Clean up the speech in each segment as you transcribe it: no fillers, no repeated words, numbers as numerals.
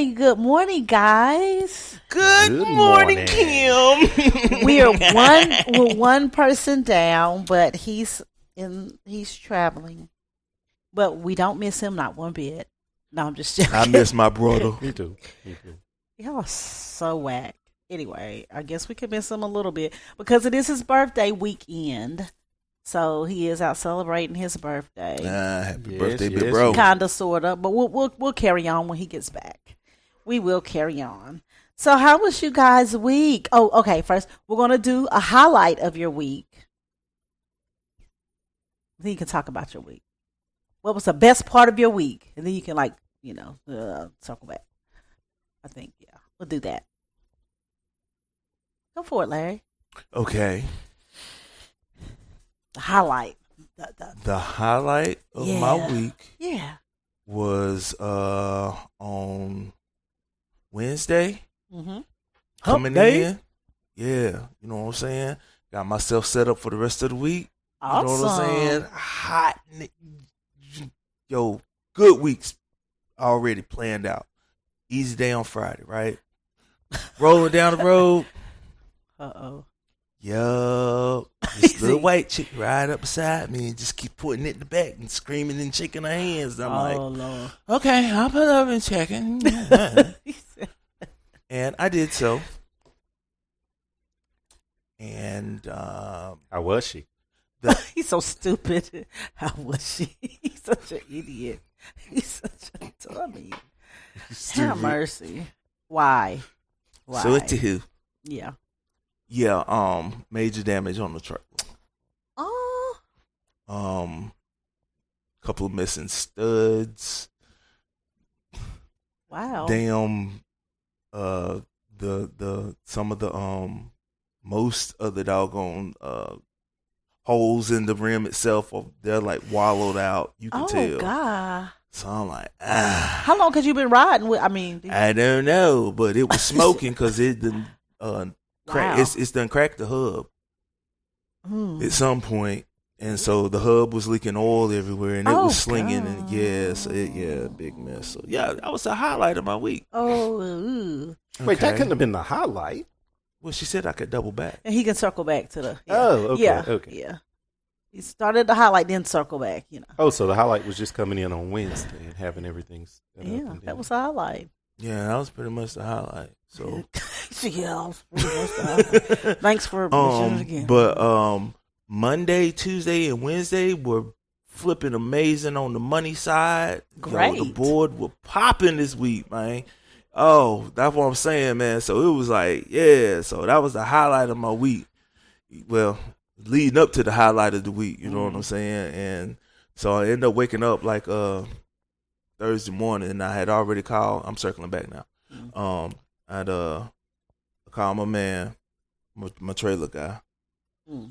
morning, guys. Good morning, Kim. We're one person down, but he's traveling. But we don't miss him, not one bit. No, I'm just joking. I miss my brother. Me too. Y'all are so whack. Anyway, I guess we could miss him a little bit because it is his birthday weekend. So he is out celebrating his birthday. Happy birthday, big bro. Kinda, sorta, but we'll carry on when he gets back. We will carry on. So how was you guys' week? Oh, okay. First, we're gonna do a highlight of your week. Then you can talk about your week. What was the best part of your week? And then you can circle back. I think, yeah, we'll do that. Go for it, Larry. Okay. The highlight. The highlight of my week was on Wednesday. Mm-hmm. Coming in. Yeah. You know what I'm saying? Got myself set up for the rest of the week. Awesome. You know what I'm saying? Hot. Yo, good weeks already planned out. Easy day on Friday, right? Rolling down the road. Uh-oh. Yup. This little white chick right up beside me and just keep putting it in the back and screaming and shaking her hands. And I'm Lord. Okay, I'll put up and checking. And I did so. And how was she? He's so stupid. How was she? He's such an idiot. He's such a dummy. Have mercy. Why? So it to who? Yeah. Yeah, major damage on the truck. Oh. Couple of missing studs. Wow. Damn, some of the most of the doggone holes in the rim itself, they're like wallowed out. You can tell. Oh God. So I'm like, How long have you been riding with? I don't know, but it was smoking because it done Wow. It's done cracked the hub at some point, and so the hub was leaking oil everywhere, and it was slinging, God. and big mess. So yeah, that was the highlight of my week. Oh. Wait, that couldn't have been the highlight. Well, she said I could double back. And he can circle back to the. Yeah. Oh, okay. Yeah. Okay. Yeah. He started the highlight, then circle back. Oh, so the highlight was just coming in on Wednesday and having everything set up. Yeah, that was the highlight. Yeah, that was pretty much the highlight. So yeah, thanks for mentioning it again. But Monday, Tuesday, and Wednesday were flipping amazing on the money side. Great. Yo, the board were popping this week, man. Oh, that's what I'm saying, man. So it was like, yeah. So that was the highlight of my week. Well, leading up to the highlight of the week, you know what I'm saying? And so I ended up waking up like Thursday morning, and I had already called. I'm circling back now. I'd called my man, my trailer guy.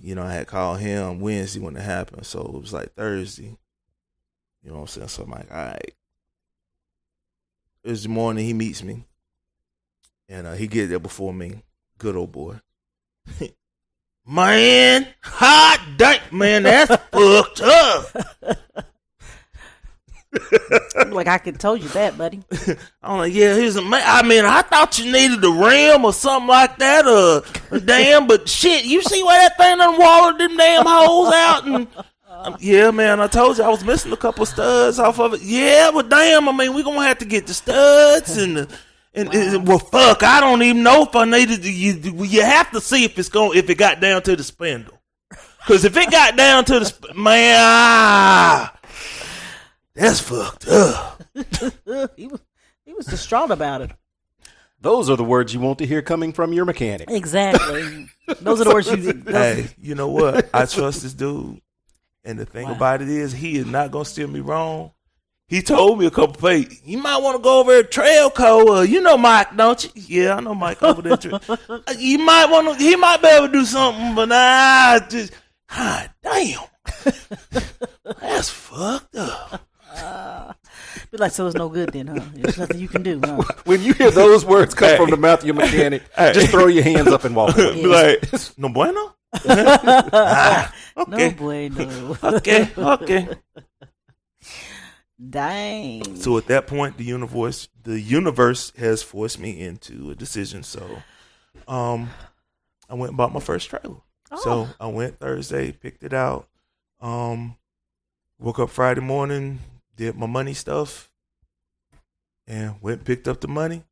You know, I had called him Wednesday when it happened, so it was like Thursday. You know what I'm saying? So I'm like, all right. Thursday morning, he meets me, and he get there before me. Good old boy. Man, hot dang, man, that's fucked up. Like I could told you that, buddy. I'm like, yeah, here's a man. I mean, I thought you needed a rim or something like that, or damn, but shit, you see why that thing done walled them damn holes out? And yeah, man, I told you I was missing a couple studs off of it. Yeah, but damn, I mean, we gonna have to get the studs and well, fuck, I don't even know if I needed to. You have to see if if it got down to the spindle, because if it got down to the man. That's fucked up. he was distraught about it. Those are the words you want to hear coming from your mechanic. Exactly. Those are the words you. Hey, you know what? I trust this dude, and the thing about it is, he is not gonna steer me wrong. He told me a couple plays. You might want to go over at Trailco. You know Mike, don't you? Yeah, I know Mike over there. You might want to. He might be able to do something, but just God damn, that's fucked up. Be like, so it's no good then, huh? There's nothing you can do, huh? When you hear those words come from the mouth of your mechanic, just throw your hands up and walk away. Be like, no bueno? No Okay. bueno. Okay. Dang. So at that point, the universe has forced me into a decision. So, I went and bought my first trailer. Oh. So I went Thursday, picked it out. Woke up Friday morning, did my money stuff, and went and picked up the money.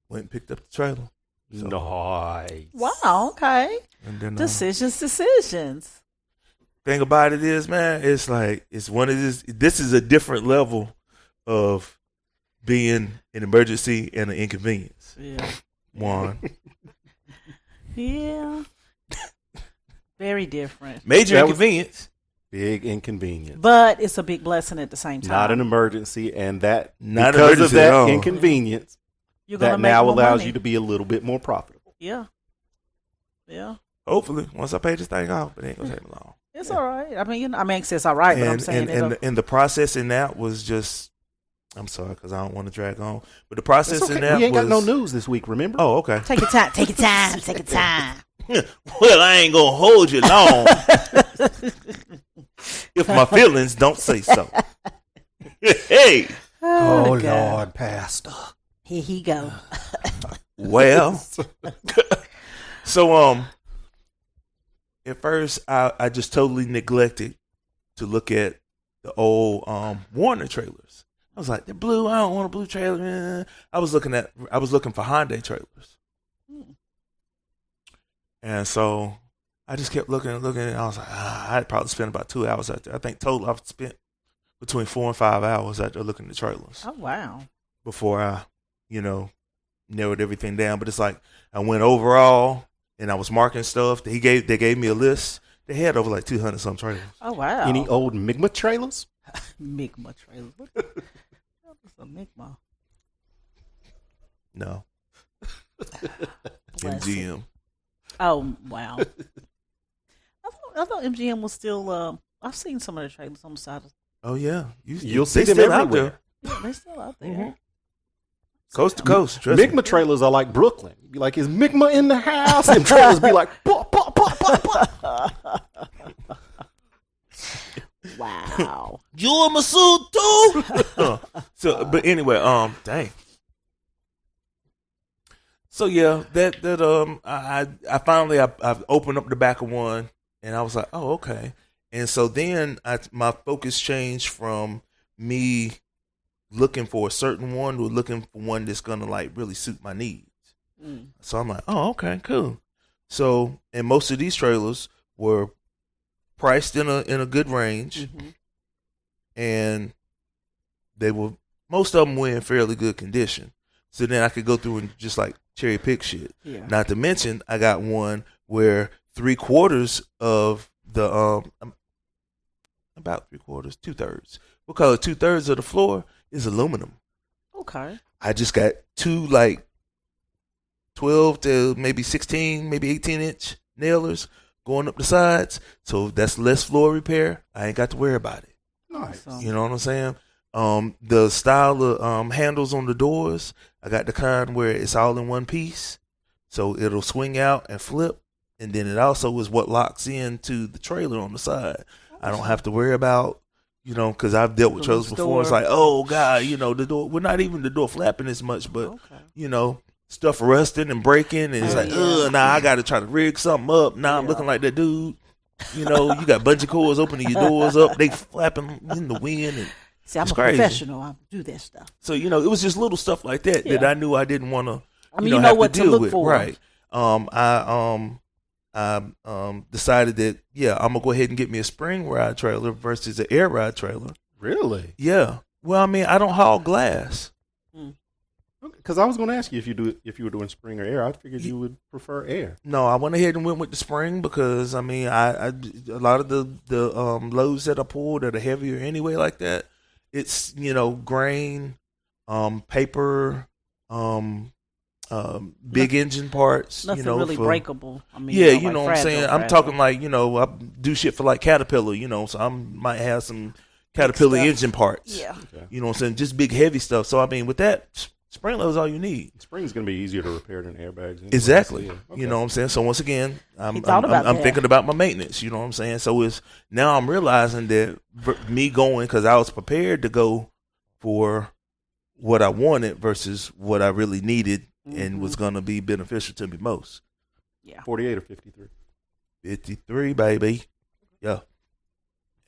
Went and picked up the trailer. So, Nice. Wow. Okay. and then Decisions. thing about it is, man, it's like it's one of this. This is a different level of being an emergency and an inconvenience. Yeah. One Yeah. Very different. major That was- inconvenience. Big inconvenience. But it's a big blessing at the same time. Not an emergency, and that Not because of emergency that at all. inconvenience, You're gonna that make now more allows money. you to be a little bit more profitable. Yeah. Yeah. Hopefully, once I pay this thing off, it ain't gonna take me long. It's all right. I mean, it's all right, but I'm saying And the process in that was just. I'm sorry because I don't want to drag on, but the process It's okay. in that We ain't got no was. news this week, remember? Oh, okay. take your time. Take your time. Take your time. Well, I ain't gonna hold you long if my feelings don't say so. Hey, Oh, God. Lord, Pastor. Here he go. well, so at first I just totally neglected to look at the old Warner trailers. I was like, they're blue. I don't want a blue trailer. I was looking for Hyundai trailers, and so I just kept looking and looking. And I was like, I'd probably spend about 2 hours out there. I think total I've spent between 4 and 5 hours out there looking at trailers Oh wow. before I, narrowed everything down. But it's like I went overall and I was marking stuff. They gave me a list. They had over like 200 some trailers. Oh wow. Any old Migma trailers? Migma trailer. What is a Migma? No, Bless it. MGM. Oh wow. I thought MGM was still. I've seen some of the trailers on the side. Oh yeah, You'll they see them still out everywhere. there, They're still out there. Mhm. coast to coast. Trust me. Migma trailers are like Brooklyn. Be like, is Migma in the house? And trailers be like, "Pop, pop, pop, pop, pop." Wow. You a Masood too? So, but anyway, dang. So yeah, I finally I opened up the back of one, and I was like, oh okay. And so then my focus changed from me looking for a certain one to looking for one that's gonna like really suit my needs. Mm. So I'm like, oh okay, cool. So and most of these trailers were priced in a good range, Mm-hmm. and most of them were in fairly good condition. So then I could go through and just like cherry pick shit. Yeah. Not to mention, I got one where 3/4 of the about 3/4, 2/3. We'll call it 2/3 of the floor is aluminum. Okay. I just got two like 12 to maybe 16, maybe 18-inch nailers going up the sides. So that's less floor repair. I ain't got to worry about it. Nice. Awesome. You know what I'm saying? The style of handles on the doors, I got the kind where it's all in one piece. So it'll swing out and flip. And then it also is what locks into the trailer on the side. I don't have to worry about, because I've dealt with The trailers before. It's door. like, oh, God, the door, we're not even the door flapping as much, but, Okay. stuff rusting and breaking. And it's Oh, like, yeah. now I got to try to rig something up. Now I'm Yeah. looking like that dude. You got bungee cords opening your doors up. They flapping in the wind. And See, I'm It's a crazy. professional. I do that stuff. so, it was just little stuff like that that Yeah. I knew I didn't want to, I mean, you have know what to deal look with. for. Right. I decided that, I'm going to go ahead and get me a spring ride trailer versus an air ride trailer. Really? Yeah. Well, I mean, I don't haul glass. Because I was going to ask you if you were doing spring or air. I figured you would prefer air. No, I went ahead and went with the spring because, I mean, I a lot of the loads that I pull that are heavier anyway like that, it's, grain, paper, big engine parts. Nothing really for, breakable. I mean, Yeah, like you know what I'm fragile, saying? I'm fragile. talking like, I do shit for like Caterpillar, so I might have some Caterpillar stuff. engine parts. Yeah. Okay. You know what I'm saying? Just big heavy stuff. So I mean with that, spring load is all you need. Spring's going to be easier to repair than airbags. Anyway. Exactly. Yeah. Okay. You know what I'm saying? So once again, I'm thought about that. thinking about my maintenance, you know what I'm saying? So now I'm realizing that me going, because I was prepared to go for what I wanted versus what I really needed and was going to be beneficial to me most. Yeah. 48 or 53? 53, baby. Yeah.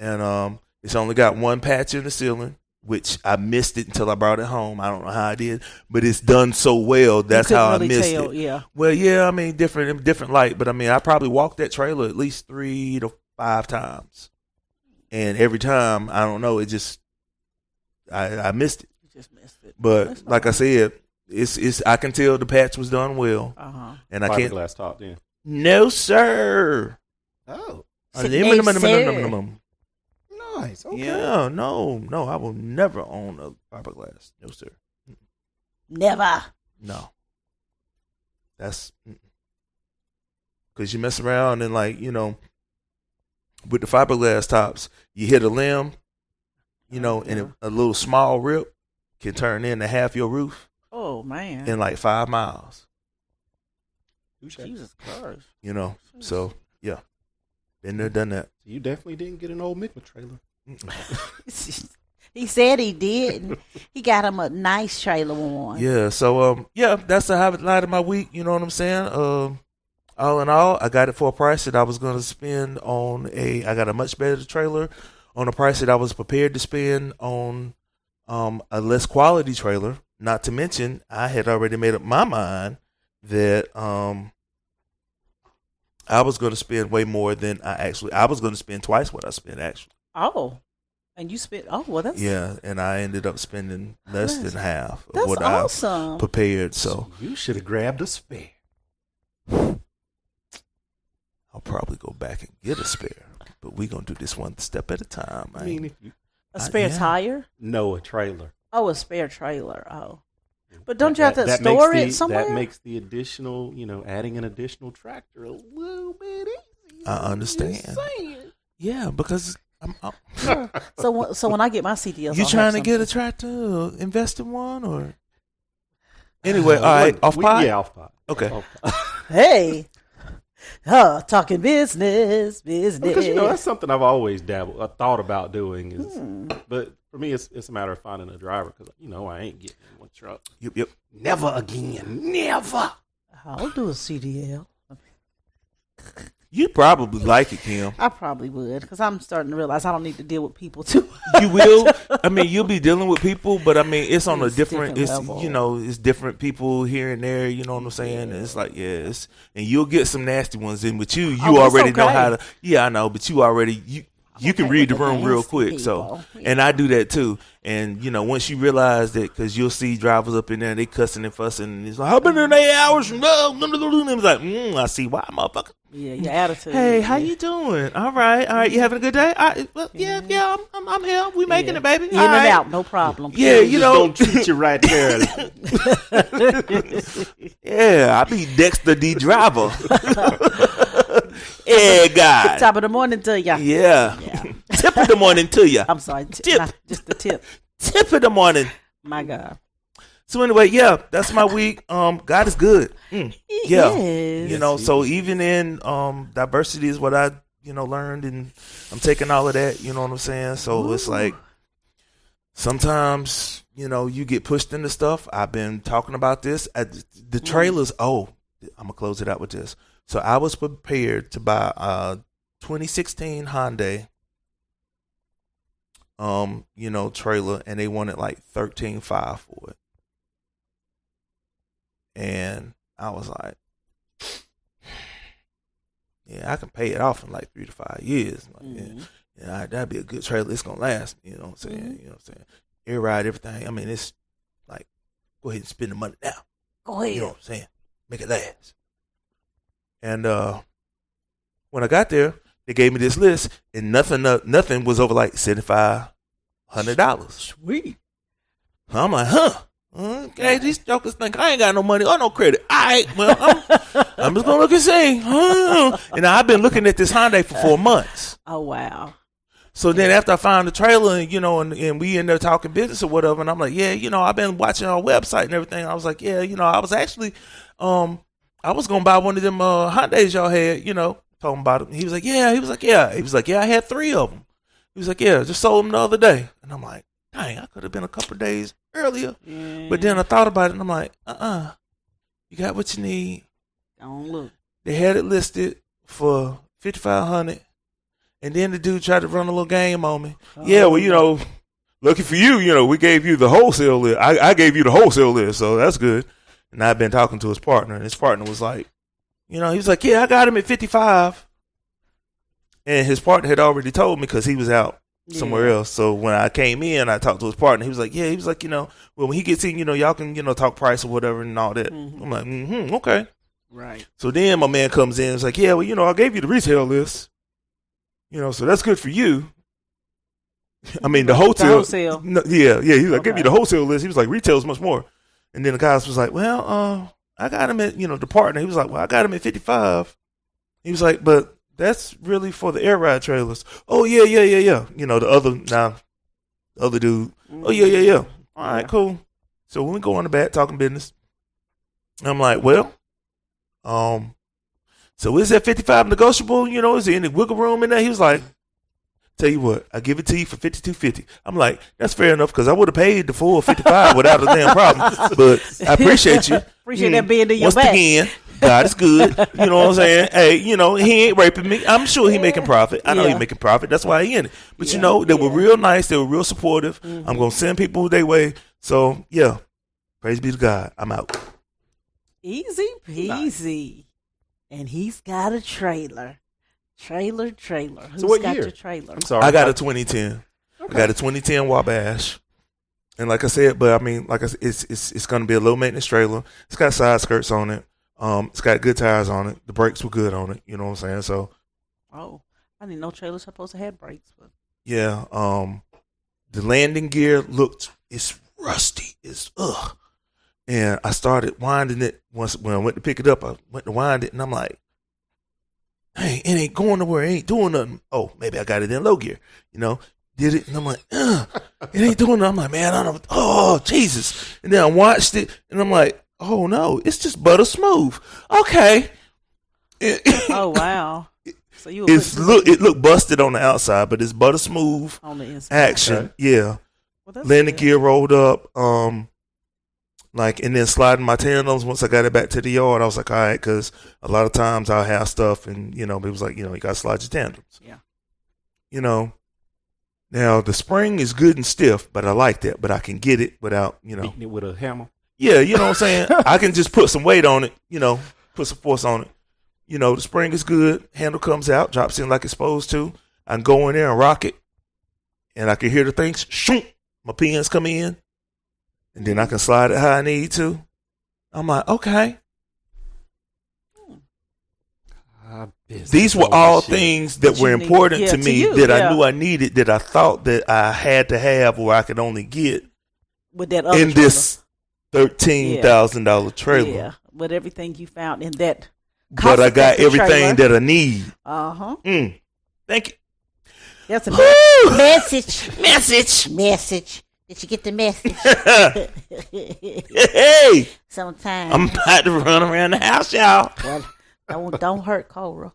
And it's only got one patch in the ceiling, which I missed it until I brought it home. I don't know how I did, but it's done so well. That's how I missed it. Yeah. Well, yeah, I mean, different light, but I mean, I probably walked that trailer at least 3 to 5 times. And every time, I don't know, it just, I missed it. You just missed it. But like I said, it's I can tell the patch was done well. And I can't. Fiberglass top, then. No, sir. Oh. Aluminum. Nice. Okay. Yeah, no, I will never own a fiberglass. No, sir. Never. No. That's because you mess around and with the fiberglass tops, you hit a limb, and a little small rip can turn into half your roof. Oh man! In like 5 miles. Jesus Christ! So yeah, been there, done that. You definitely didn't get an old Mi'kmaq trailer. He said he did. He got him a nice trailer one. Yeah. So that's the highlight of my week. You know what I'm saying? All in all, I got it for a price that I was going to spend on I got a much better trailer on a price that I was prepared to spend on a less quality trailer. Not to mention, I had already made up my mind that I was going to spend way more than I was going to spend twice what I spent actually. Oh, and you spent, well, that's. Yeah, and I ended up spending less than half of what awesome. I prepared. So you should have grabbed a spare. I'll probably go back and get a spare, but we're going to do this one step at a time. I mean, a spare tire? No, a trailer. Oh, a spare trailer. Oh. But don't you have to store it somewhere? That makes the additional, adding an additional tractor a little bit easier. I understand. Yeah, because I'm So when I get my CDLs, you trying to get a tractor, invest in one, or anyway? All right, off pod. Yeah, off pod. Okay. Hey, talking business. Because that's something I've always thought about doing. But for me, it's a matter of finding a driver because I ain't getting in one truck. Yep. Never again. Never. I'll do a CDL. You probably like it, Kim. I probably would because I'm starting to realize I don't need to deal with people too. You will. I mean, you'll be dealing with people, but I mean, it's on a different. It's level. It's different people here and there. You know what I'm saying? And it's like, and you'll get some nasty ones in. But you already know how to. Yeah, I know. But you already you can read the room real quick. People. So, and I do that too. And once you realize that, because you'll see drivers up in there, they cussing and fussing, and it's like, I've been there 8 hours from and it's like, I see why, motherfucker. Yeah, your attitude. Hey, how you doing? All right. You having a good day? Well, yeah. I'm here. We making it, baby. In and out, no problem. Yeah, don't treat you right there. Yeah, I be Dexter D driver. Yeah, God. Top of the morning to ya. Yeah. Tip of the morning to ya. I'm sorry, tip. Not just the tip. Tip of the morning. My God. So anyway, that's my week. God is good. Yeah. Yes. So even in diversity is what I, learned, and I'm taking all of that, you know what I'm saying? So it's like sometimes, you get pushed into stuff. I've been talking about this. The trailers, I'm going to close it out with this. So I was prepared to buy a 2016 Hyundai trailer, and they wanted like $13,500 for it. And I was like, yeah, I can pay it off in like 3 to 5 years. Like, that'd be a good trailer. It's gonna last. You know what I'm saying? You know what I'm saying? Air ride, everything. I mean, it's like, go ahead and spend the money now. Go ahead. You know what I'm saying? Make it last. And when I got there, they gave me this list, and nothing was over like $7,500. Sweet. I'm like, okay, these jokers think I ain't got no money or no credit. All right, well, I'm just gonna look and see. And I've been looking at this Hyundai for 4 months. Oh wow. So then after I found the trailer, and we ended up talking business or whatever, and I'm like, I've been watching our website and everything. I was like, I was actually, I was gonna buy one of them Hyundais y'all had, talking about it. He was like, yeah. He was like, yeah. I had 3 of them. He was like, yeah, just sold them the other day. And I'm like, dang, I could have been a couple of days earlier. Yeah. But then I thought about it, and I'm like, you got what you need. Don't look. They had it listed for $5,500, and then the dude tried to run a little game on me. Yeah, well, lucky for you, we gave you the wholesale list. I gave you the wholesale list, so that's good. And I've been talking to his partner, and his partner was like, he was like, yeah, I got him at 55. And his partner had already told me because he was out somewhere else. So when I came in, I talked to his partner. He was like, well, when he gets in, y'all can, talk price or whatever and all that. Mm-hmm. I'm like, okay. Right. So then my man comes in and is like, yeah, well, I gave you the retail list. So that's good for you. I mean, the wholesale. No, yeah. He's like, I gave you the wholesale list. He was like, retail is much more. And then the guy was like, well, I got him at, the partner. He was like, well, I got him at 55. He was like, but that's really for the air ride trailers. Oh, yeah. The other dude. Oh, yeah. All right, cool. So when we go on the back talking business, I'm like, well, so is that 55 negotiable? Is there any wiggle room in there? He was like, tell you what, I give it to you for $52.50. I'm like, that's fair enough because I would have paid the full 55 without a damn problem. But I appreciate you. Appreciate that being in your once back. Again, God is good. You know what I'm saying? Hey, he ain't raping me. I'm sure he making profit. I know he making profit. That's why he in it. But they were real nice. They were real supportive. Mm-hmm. I'm gonna send people their way. So yeah, praise be to God. I'm out. Easy peasy. Nice. And he's got a trailer. Trailer. Who's so what got year? your trailer? I'm sorry. I got a 2010. Okay. I got a 2010 Wabash. And like I said, it's going to be a low maintenance trailer. It's got side skirts on it. It's got good tires on it. The brakes were good on it. You know what I'm saying? So, I didn't know trailers supposed to have brakes. But yeah. The landing gear it's rusty. It's ugh. And I started winding it when I went to pick it up. I went to wind it, and I'm like, hey, it ain't going nowhere. It ain't doing nothing. Oh, maybe I got it in low gear. Did it, and I'm like, it ain't doing nothing. I'm like, man, I don't know. Oh, Jesus. And then I watched it, and I'm like, oh, no, it's just butter smooth. Okay. Oh, wow. So it looked busted on the outside, but it's butter smooth on the inside. Action. Okay. Yeah. Well, landing gear rolled up. And then sliding my tandems once I got it back to the yard, I was like, all right, because a lot of times I'll have stuff and, it was like, you got to slide your tandems. Yeah. Now the spring is good and stiff, but I like that. But I can get it without, beating it with a hammer. Yeah, you know what I'm saying? I can just put some weight on it, put some force on it. The spring is good. Handle comes out, drops in like it's supposed to. I can go in there and rock it. And I can hear the things, shoom, my pins come in. And then I can slide it how I need to. I'm like, okay. These were all things that were important to me that I knew I needed, that I thought that I had to have or I could only get with that other in trailer. This $13,000 trailer. Yeah, with everything you found in that. But I got everything that I need. Thank you. That's a message. Did you get the message? Hey! Sometimes I'm about to run around the house, y'all. Well, don't hurt Cora.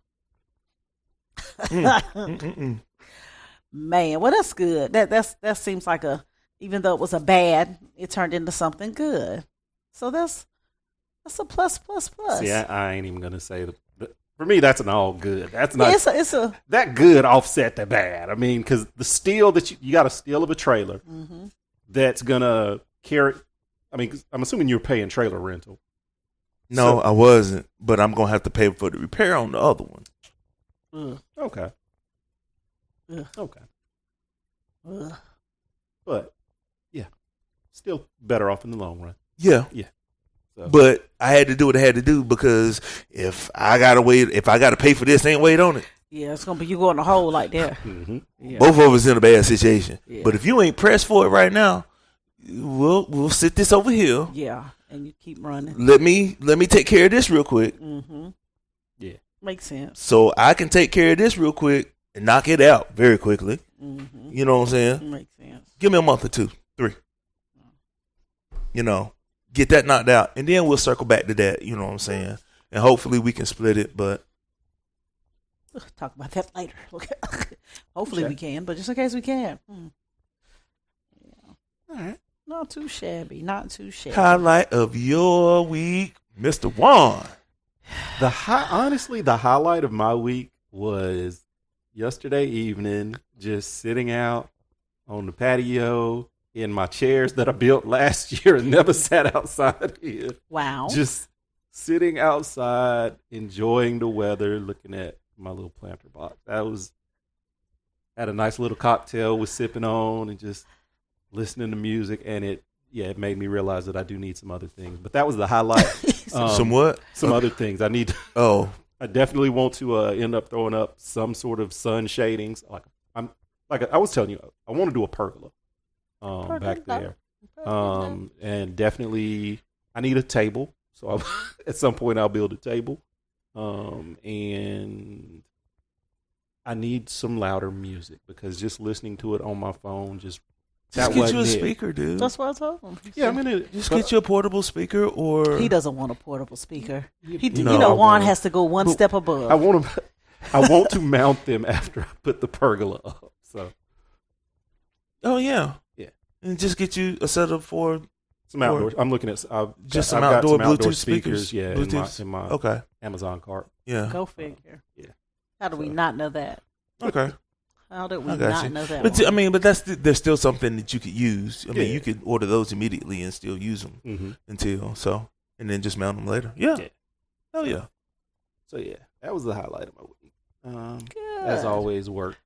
Man, well, that's good. That seems like even though it was a bad, it turned into something good. So that's a plus. See, I ain't even gonna say but for me, that's an all good. That's not. Yeah, it's a that good offset the bad. I mean, because the steel that you got a steel of a trailer. Mm-hmm. That's gonna carry. I mean, I'm assuming you're paying trailer rental. No, I wasn't, but I'm gonna have to pay for the repair on the other one. Okay. Okay. But yeah, still better off in the long run. Yeah. So. But I had to do what I had to do because if I gotta pay for this, ain't wait on it. Yeah, it's gonna be you going a hole like that. Mm-hmm. Yeah. Both of us in a bad situation. Yeah. But if you ain't pressed for it right now, we'll sit this over here. Yeah, and you keep running. Let me take care of this real quick. Mm-hmm. Yeah, makes sense. So I can take care of this real quick and knock it out very quickly. Mm-hmm. You know what I'm saying? Makes sense. Give me a month or 2, 3. Get that knocked out, and then we'll circle back to that. You know what I'm saying? And hopefully we can split it, but. We'll talk about that later. Hopefully we can, but just in case we can. Yeah. All right. Not too shabby. Not too shabby. Highlight of your week, Mr. Juan. Honestly, the highlight of my week was yesterday evening, just sitting out on the patio in my chairs that I built last year and never sat outside here. Wow. Just sitting outside, enjoying the weather, looking at my little planter box. Had a nice little cocktail, was sipping on and just listening to music, and it made me realize that I do need some other things. But that was the highlight. Some what? Some other things. Oh, I definitely want to end up throwing up some sort of sun shadings. Like I was telling you, I want to do a pergola, back there. And definitely I need a table. So at some point I'll build a table. And I need some louder music because just listening to it on my phone just get you a wasn't it. speaker, dude. That's what I told him. Yeah, I'm gonna Just get you a portable speaker, or He doesn't want a portable speaker. No. Juan has to go one step above. I want to mount them after I put the pergola up. So oh yeah, Yeah. and just get you a setup for some outdoor. I'm looking at some I've got outdoor some Bluetooth speakers. Yeah, Bluetooth. in my Okay, Amazon cart. yeah, Go figure. Yeah. How do we not know that? okay. How did we I got not you. know that? But one? but there's still something that you could use. I mean, Yeah. you could order those immediately and still use them Mm-hmm. until and then just mount them later. Yeah, Yeah. hell yeah. So yeah, that was the highlight of my week. Good. As always, work's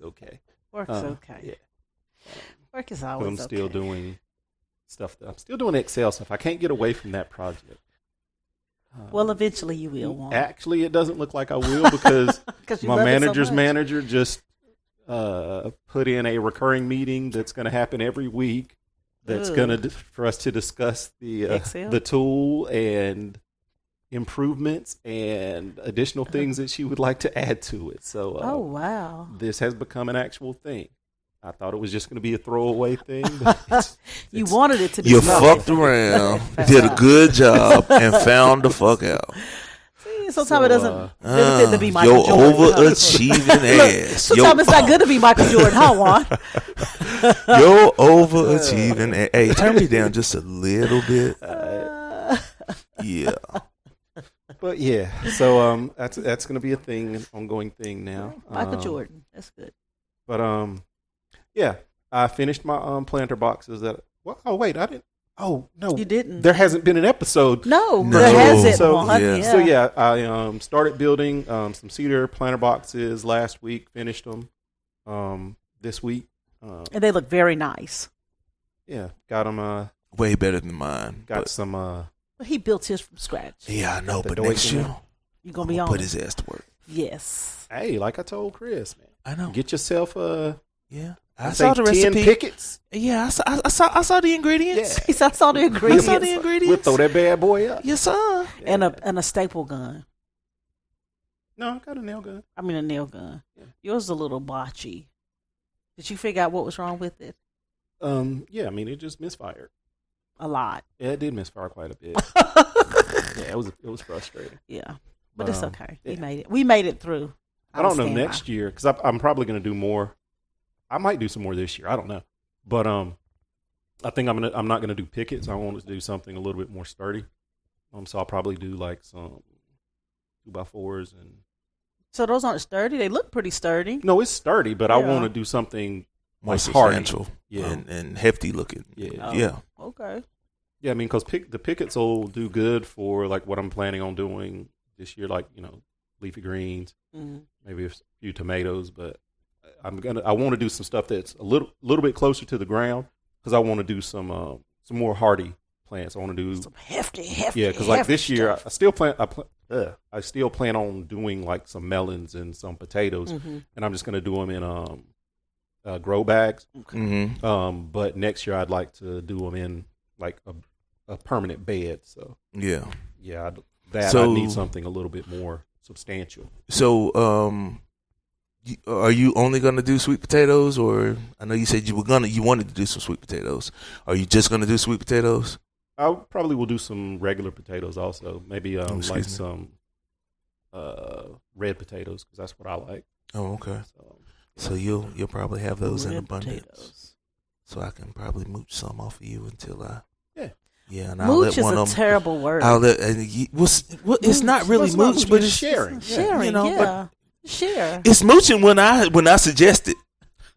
okay. Work's okay. Yeah. Work is But always I'm okay. still doing stuff. I'm still doing Excel stuff. I can't get away from that project. Well, eventually you will. Juan. Actually, it doesn't look like I will because 'Cause you my love it so manager's much. manager just put in a recurring meeting that's going to happen every week. That's Ugh. going to for us to discuss Excel? the tool and improvements and additional things that she would like to add to it. So, Oh wow! this has become an actual thing. I thought it was just going to be a throwaway thing. But You wanted it to be. You something. fucked around, did a good job, and found the fuck out. See, sometimes it doesn't So, benefit to be Michael Your Jordan. overachieving ass. Sometimes it's not good to be Michael Jordan, huh, Juan? Your overachieving ass. Hey, turn me down just a little bit. Yeah. but yeah, so that's going to be a thing, an ongoing thing now. Michael Jordan. That's good. But yeah, I finished my planter boxes. Oh wait, I didn't. Oh no, You didn't. There hasn't been an episode. No, No. there hasn't. So, Juan. yeah. Yeah. So yeah, I started building some cedar planter boxes last week. Finished them this week. And they look very nice. Yeah, got them. Way better than mine. Got but- some. But he built his from scratch. Yeah, I know, The but Deutsch next in year, there. You're gonna be I'm on. put it. his ass to work. Yes. Hey, like I told Chris, man, I know. get yourself Yeah, I I saw the 10 recipe. pickets. Yeah, I saw the ingredients. Yeah. He said, I saw the I ingredients saw the We'll ingredients. throw that bad boy up. Yes, sir. and a staple gun. No, I got a nail gun. I mean a nail gun. Yeah. Yours is a little botchy. Did you figure out what was wrong with it? Yeah, I mean it just misfired. A lot. Yeah, it did misfire quite a bit. Yeah, it was frustrating. Yeah, but it's Um, okay. yeah. We made it. We made it through. I don't know stand next by. year because I'm probably going to do more. I might do some more this year. I don't know, but I think I'm not gonna do pickets. I want to do something a little bit more sturdy. So I'll probably do like some 2x4s and. So those aren't sturdy. They look pretty sturdy. No, it's sturdy, but I Yeah. want to do something More like hardy. substantial. Yeah. and hefty looking. Yeah. Oh. Yeah. Okay. Yeah, I mean, because the pickets will do good for like what I'm planning on doing this year, like leafy greens, Mm. maybe a few tomatoes. But I want to do some stuff that's a little bit closer to the ground because I want to do some more hardy plants. I want to do Some hefty. yeah, because like hefty this year stuff. I still plan on doing like some melons and some potatoes, Mhm. and I'm just gonna do them in grow bags. Mm-hmm. But next year I'd like to do them in like a permanent bed. So Yeah. yeah, I So- need something a little bit more substantial. So, are you only gonna do sweet potatoes, or I know you said you wanted to do some sweet potatoes. Are you just gonna do sweet potatoes? I probably will do some regular potatoes also. Maybe excuse like me. some red potatoes because that's what I like. Oh, okay. So So you'll probably have those in Red abundance. potatoes. so I can probably mooch some off of you until I. Yeah. Yeah, and I'll Mooch let is one a of them. terrible word. I'll let. It's not really Well, mooch, but it's sharing. Sharing, you know, yeah. Share. It's mooching when I suggest it.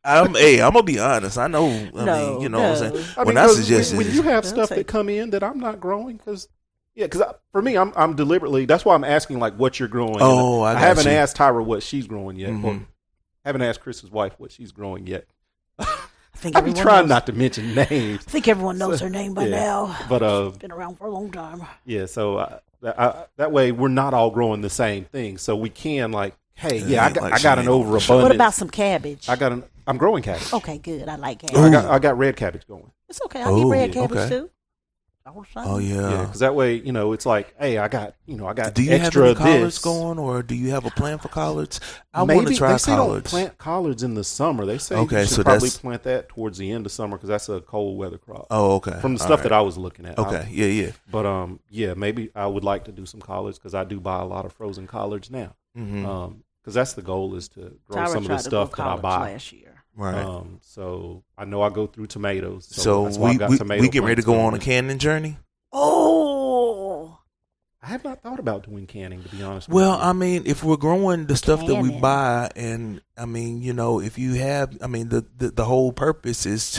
I'm gonna be honest. I know. I mean, you know what I'm saying. I When mean, I 'cause suggest when it, you have Don't stuff say- that come in that I'm not growing, because for me, I'm deliberately. That's why I'm asking like what you're growing. Oh, And I got haven't you. asked Tyra what she's growing yet, or Mhm. haven't asked Chris's wife what she's growing yet. I think I be everyone trying knows- not to mention names, I think everyone knows her name by yeah. now. but She's been around for a long time. yeah. So that way we're not all growing the same thing, so we can like, hey, Yeah, I like got an she ain't overabundance. What about some cabbage? I'm growing cabbage. Okay, good. I like cabbage. Ooh. I got red cabbage going. It's okay. I eat red Oh, cabbage okay. too. Oh Yeah, yeah. because that way, it's like, hey, I got Do you have extra any collards this. going, or do you have a plan for collards? I Maybe want to try they say collards. don't plant collards in the summer. They say Okay, you should so probably that's- plant that towards the end of summer because that's a cold weather crop. Oh, okay. From the All stuff that right. I was looking at. Okay, yeah. But yeah, maybe I would like to do some collards because I do buy a lot of frozen collards now. Mm-hmm. Because that's the goal is to grow Tyra some of the tried to grow stuff that I collards buy. last year. Right. So I know I go through tomatoes. So that's why I've got we tomato get ready to plants go on a going. canning journey. Oh, I have not thought about doing canning, to be honest. Well, with you. I mean, if we're growing the stuff that we Canning. buy, and I mean, if you have, I mean, the whole purpose is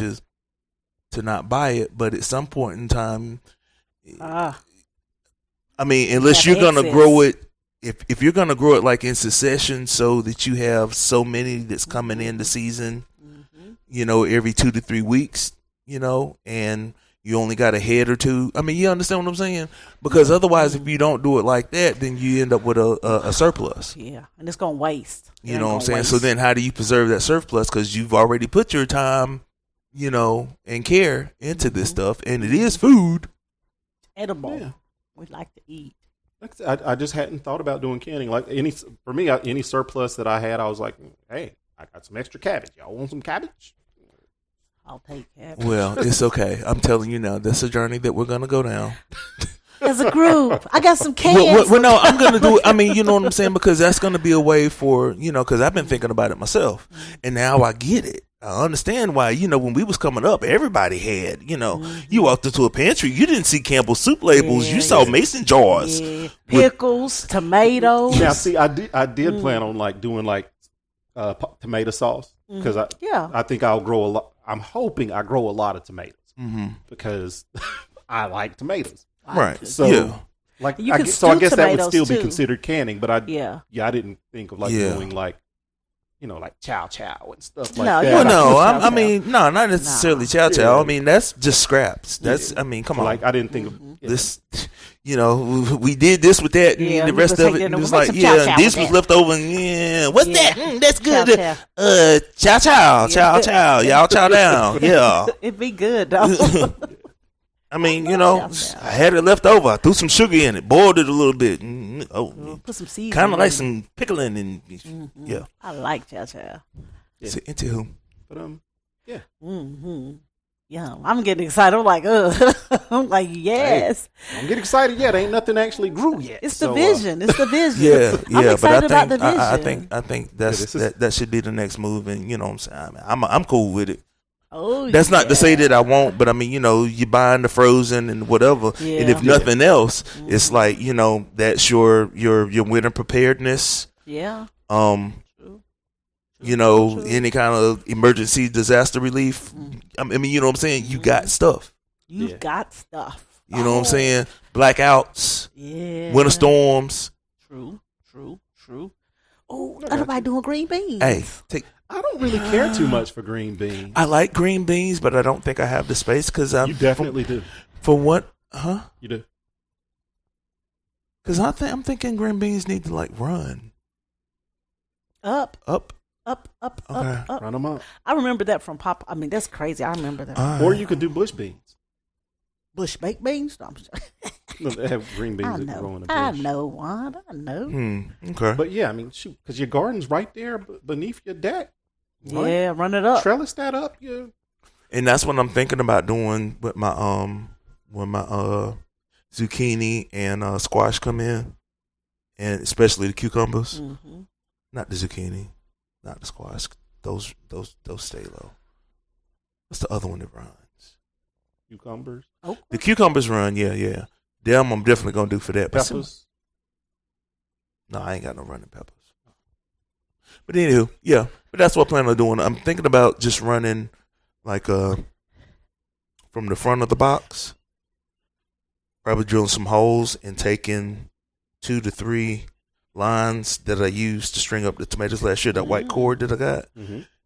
to not buy it, but at some point in time, I mean, unless Have you're gonna excess. grow it, if you're gonna grow it like in succession, so that you have so many that's coming in the season, every 2 to 3 weeks, and you only got a head or two. I mean, you understand what I'm saying? Because otherwise, if you don't do it like that, then you end up with a surplus. yeah, and it's gonna waste. You know what I'm saying? So then how do you preserve that surplus? Because you've already put your time, and care into this stuff, and it is food. edible. Yeah. We like to eat. Like I said, I just hadn't thought about doing canning. Like any surplus that I had, I was like, hey, I got some extra cabbage. Y'all want some cabbage? I'll take cabbage. Well, it's okay. I'm telling you now, that's a journey that we're going to go down. As a group, I got some cans. Well, no, I'm going to do it. I mean, you know what I'm saying? Because that's going to be a way for, because I've been thinking about it myself. And now I get it. I understand why, when we was coming up, everybody had, you walked into a pantry, you didn't see Campbell's soup labels, Yeah, you saw mason jars. Yeah. Pickles, tomatoes. Now, see, I did plan on like doing like tomato sauce because I think I'll grow a lot. I'm hoping I grow a lot of tomatoes because I like tomatoes. Right. So, Yeah. like, You I can guess, so I stew guess that would tomatoes, still be too. considered canning, but I Yeah. didn't think of like Yeah. doing like like chow chow and stuff like No, that. yeah. Well, no, Chow I chow. mean, no, not necessarily chow chow. Yeah. I mean, that's just scraps. That's, Yeah. I mean, come So, on. like I didn't think of This, we did this with that, and Yeah, the we rest could of take it that and and it was we'll like, make some chow yeah, chow this with was that. left over, and yeah, what's Yeah. that? That's good. Chow Chow chow, y'all chow down, yeah. It'd be good though. I mean, chow. I had it left over. I threw some sugar in it, boiled it a little bit. Put some seasoning. Kind of like in. some pickling, and yeah. I like chow chow. Yeah. So, into who? But Yeah, I'm getting excited. I'm like, ugh. I'm like, yes. don't get excited yet. Ain't nothing actually grew yet. It's the So, vision. It's the vision. Yeah, I'm yeah, excited but I about the think vision. I think this is- that should be the next move, and you know what I'm saying. I'm cool with it. Oh, That's not to say yeah. that I won't, but I mean, you're buying the frozen and whatever, Yeah. and if nothing else, it's like that's your winter preparedness. Yeah. True. Any kind of emergency disaster relief. I mean, you know what I'm saying. You got stuff. You Yeah. got stuff. You know what I'm Oh, saying. Blackouts, Yeah. winter storms. True. Oh, everybody doing green beans. Hey, I don't really care too much for green beans. I like green beans, but I don't think I have the space because I'm You definitely do. for what? Huh? You do. Because I'm thinking green beans need to like run Up. up. Okay. Up. Run them up. I remember that from Pop. I mean, that's crazy. I remember that. Or you could do bush beans. Bush baked beans. No, I'm sorry. No, they have green beans I that grow in know. a I bush. know, Juan. I know. Okay. But yeah, I mean, shoot, because your garden's right there beneath your deck. Right? Yeah, run it up. Trellis that up. Yeah. And that's what I'm thinking about doing with my zucchini and squash come in, and especially the cucumbers. Mm-hmm. Not the zucchini, not the squash. Those stay low. What's the other one that runs? Cucumbers, The cucumbers run, yeah. Them I'm definitely gonna do for that. But peppers. no, I ain't got no running peppers. But anywho, yeah. But that's what I plan on doing. I'm thinking about just running like from the front of the box. Probably drilling some holes and taking 2 to 3 lines that I used to string up the tomatoes last year, that white cord that I got,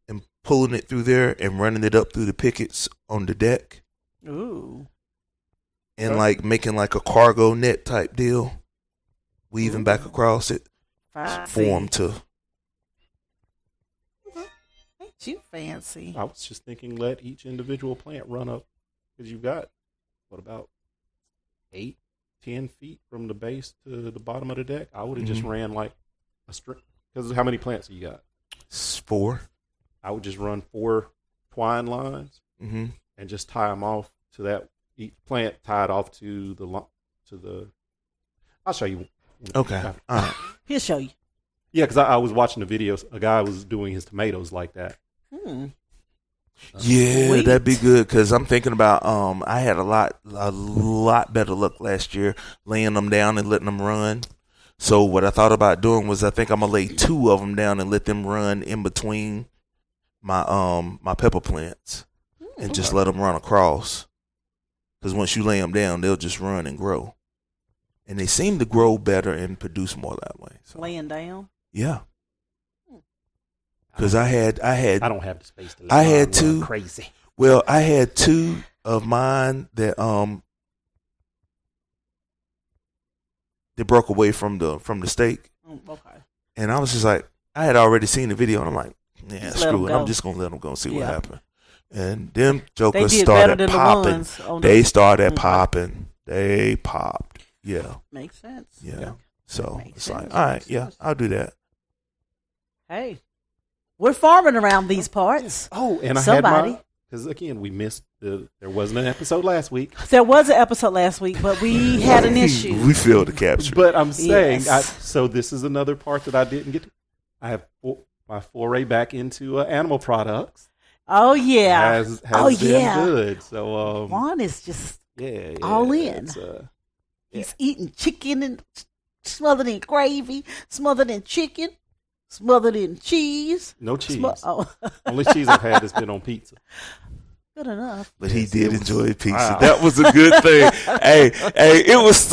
and pulling it through there and running it up through the pickets on the deck. Ooh. And like making like a cargo net type deal, weaving back across it for them to. Ain't you fancy? I was just thinking, let each individual plant run up, because you've got what about 8-10 feet from the base to the bottom of the deck. I would have just ran like a string, because how many plants you got? 4. I would just run 4 twine lines and just tie them off to that. Each plant tied off to the. I'll show you. Okay. All right. He'll show you. Yeah, because I was watching the videos. A guy was doing his tomatoes like that. Yeah, Sweet. that'd be good because I'm thinking about I had a lot better luck last year laying them down and letting them run. So what I thought about doing was I think I'm gonna lay 2 of them down and let them run in between my pepper plants and just let them run across. Because once you lay them down, they'll just run and grow, and they seem to grow better and produce more that way. So, Laying down. yeah. Because I had I don't have the space to. I let had mine 2. run crazy. Well, I had 2 of mine that they broke away from the stake, Okay. and I was just like, I had already seen the video, and I'm like, yeah, Just let 'em screw it, go. I'm just gonna let them go and see what Yeah. happened. And them They jokers did better started than the popping. ones on They the. started Mhm. popping. They popped. Yeah. Makes sense. Yeah. So Makes it's sense. like, all right, Makes yeah, sense. I'll do that. Hey, we're farming around these parts. Oh, and I Somebody. had my, because again we missed there wasn't an episode last week. There was an episode last week, but we had an issue. We failed to capture. But I'm saying, Yes. so this is another part that I didn't get to. I have my foray back into animal products. Oh yeah. Has Oh, been yeah. good. So Juan is just yeah, all in. it's, he's eating chicken and smothered in gravy, smothered in chicken, smothered in cheese. no cheese. Oh, Only cheese I've had has been on pizza. good enough. But he Yes, did it was- enjoy pizza. wow. That was a good thing. hey, it was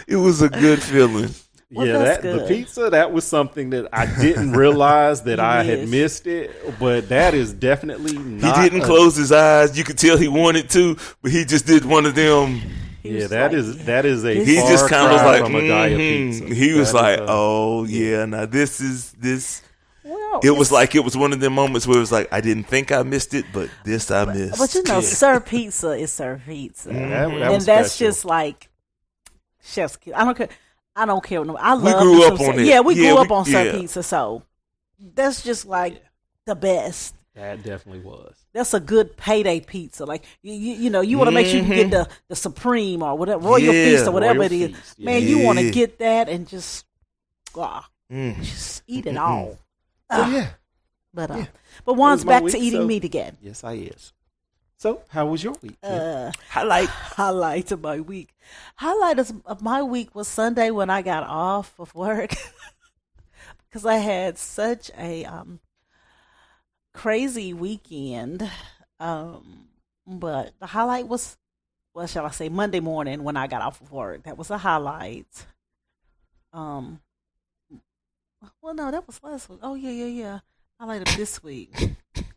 it was a good feeling. Well, Yeah, that's the good. pizza, that was something that I didn't realize that You I had missed. missed it, but that is definitely He not. didn't close his eyes. You could tell he wanted to, but he just did one of them. He Yeah, was that like, is a He far just kind of was cry like, from a Gaia mhm. pizza. He was That is like, a- oh yeah, now this is this. Well, It was it's- like it was one of them moments where it was like I didn't think I missed it, but this I missed. But you know, Sir Pizza is Sir Pizza, that and was that's special. just like chef's kiss. I don't care. I don't care. I love. We grew me up some on Sir- it. Yeah, we Yeah, grew we- up on Sir yeah. Pizza, so that's just like the best. That definitely was. That's a good payday pizza. Like you know, you want to make sure you get the Supreme or whatever Royal Yeah, Feast or whatever Royal it is. Feast, yeah. Man, you want to Yeah. get that and just Mm. just eat it all. So yeah, But Yeah. but Juan's was my back week, to eating so- meat again. yes, I is. So, how was your week? Kim? Highlight of my week. Highlight of my week was Sunday when I got off of work because I had such a crazy weekend. But the highlight was, what shall I say, Monday morning when I got off of work. That was a highlight. Well, no, that was last week. Oh yeah. Highlight of this week.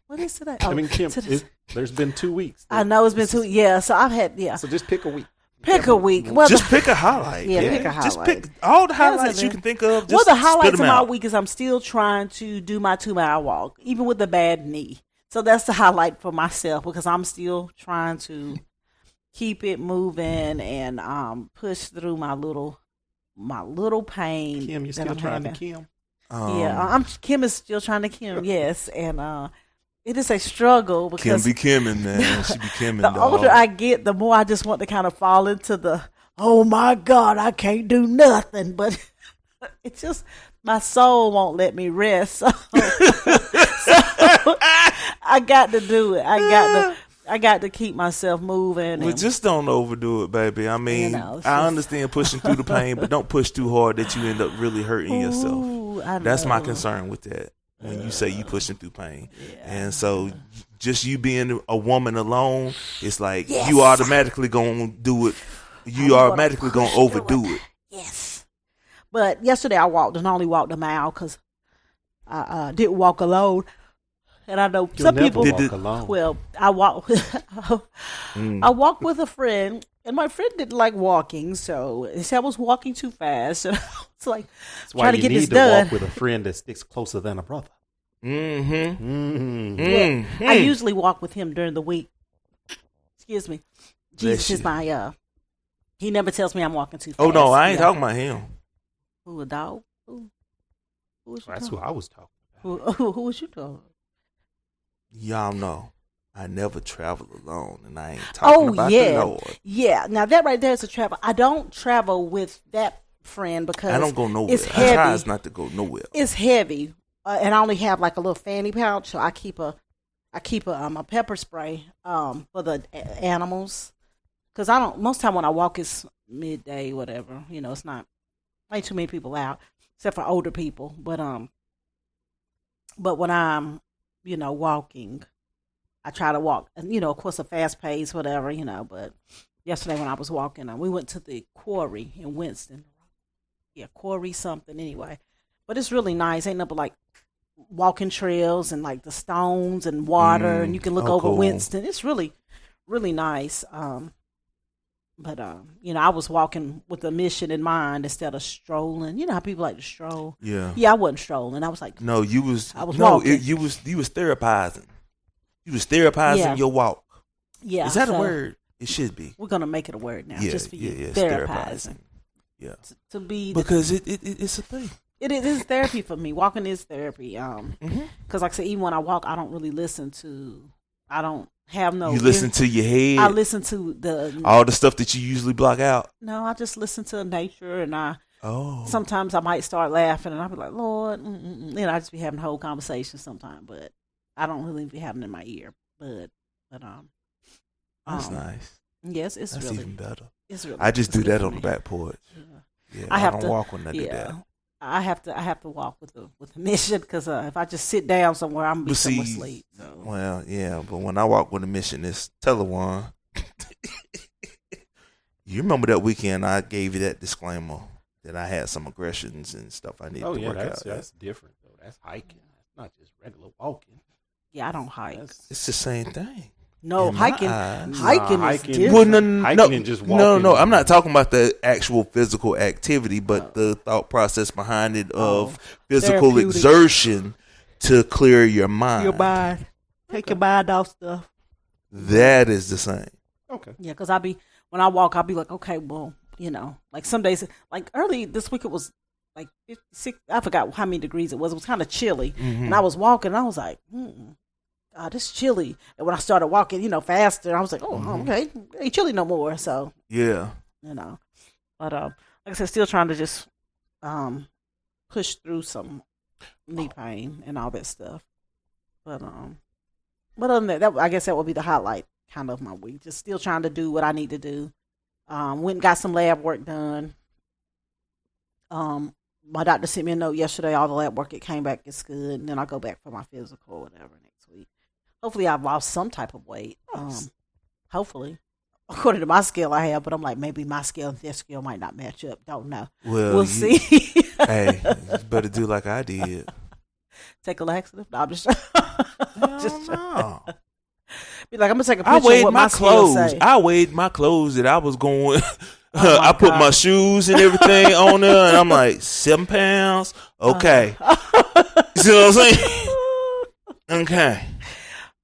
What is today? Oh, I mean, Kim, today- there's been 2 weeks. I know it's been 2. Yeah, so I've had So just pick a week. pick a week. Well, Just pick a highlight. Yeah, pick a Just highlight. pick all the highlights Hasn't you it? can think of. Just well, the spit highlights of them my out. week is I'm still trying to do my 2-mile walk, even with the bad knee. So that's the highlight for myself because I'm still trying to keep it moving and push through my little pain. Kim, you that still I'm trying having. to Kim? Yeah, Kim is still trying to Kim. Yes, and it is a struggle Kim because be Kimming, man. She be Kimming, the dog. older I get, the more I just want to kind of fall into the, oh my God, I can't do nothing. But it's just, my soul won't let me rest. So I I got to do it. I got to keep myself moving. Well, just don't overdo it, baby. I mean, I understand pushing through the pain, but don't push too hard that you end up really hurting yourself. That's my concern with that. When you say you pushing through pain, and so just you being a woman alone, it's like you automatically gonna do it. You automatically gonna overdo it. Yes. But yesterday I walked and I only walked a mile because I didn't walk alone. And I know some people walk alone. Well, I walk. I walked with a friend, and my friend didn't like walking, so he said I was walking too fast. And I was like, that's trying to get this done. Why you need to walk with a friend that sticks closer than a brother. Well, I usually walk with him during the week. Excuse me. Jesus is my. He never tells me I'm walking too fast. Oh no, I ain't talking about him. Who, a dog? Who was you That's talking? who I was talking about. Who was you talking about? Y'all know I never travel alone, and I ain't talking about the Lord. Yeah. Now that right there is a travel. I don't travel with that friend because I don't go nowhere. It's heavy. I try not to go nowhere. It's heavy, and I only have like a little fanny pouch, so I keep a pepper spray for the animals because I don't. Most time when I walk, it's midday, whatever. You know, it's not ain't too many people out except for older people, but when I'm walking, I try to walk, and of course, a fast pace, whatever, But yesterday when I was walking, we went to the quarry in Winston. Yeah, quarry something anyway. But it's really nice. Ain't nothing like walking trails and like the stones and water, and you can look over cool. Winston. It's really, really nice. But I was walking with a mission in mind instead of strolling. You know how people like to stroll. Yeah. Yeah, I wasn't strolling. I was like, no, you was. I was no, walking. you was therapizing. You was therapizing your walk. Yeah. Is that a word? It should be. We're gonna make it a word now, just for you. Yeah, therapizing. Yeah. To be because it's a thing. It is therapy for me. Walking is therapy. Because like I said, even when I walk, I don't really listen to. I don't have no. You listen to your head. I listen to all the stuff that you usually block out. No, I just listen to nature, and Oh. Sometimes I might start laughing, and I'll be like, Lord, I just be having a whole conversation sometimes, but I don't really be having it in my ear. But that's nice. Yes, it's that's really even better. It's really. I just do that on the back porch. Yeah, I don't walk when I do that. I have to walk with the mission because if I just sit down somewhere, I'm gonna be somewhere asleep. So. Well, yeah, but when I walk with a mission, it's Telewan. You remember that weekend I gave you that disclaimer that I had some aggressions and stuff I needed to work out. That's different though. That's hiking. That's not just regular walking. Yeah, I don't hike. It's the same thing. No, hiking is different. Well, hiking and just walking. No, I'm not talking about the actual physical activity, but the thought process behind it of physical exertion to clear your mind. Your mind. Take your mind off stuff. That is the same. Okay. Yeah, because when I walk, I'll be like, okay, well, like some days, like early this week, it was like 56, I forgot how many degrees it was. It was kind of chilly. And I was walking, and I was like, God, it's chilly. And when I started walking, faster, I was like, okay, it ain't chilly no more. So, yeah. But like I said, still trying to just push through some knee pain and all that stuff. But other than that, I guess that would be the highlight kind of my week. Just still trying to do what I need to do. Went and got some lab work done. My doctor sent me a note yesterday. All the lab work, it came back, it's good. And then I'll go back for my physical or whatever next week. Hopefully I've lost some type of weight. Hopefully. According to my scale I have, but I'm like, maybe my scale and their scale might not match up. Don't know. Well, we'll see. Hey, you better do like I did. Take a laxative? No, I'm just trying. Be like, I'm gonna take a picture I weighed of what my clothes. Say. I weighed my clothes that I was going. I put my shoes and everything on there, and I'm like 7 pounds. Okay, you see what I'm saying? Okay.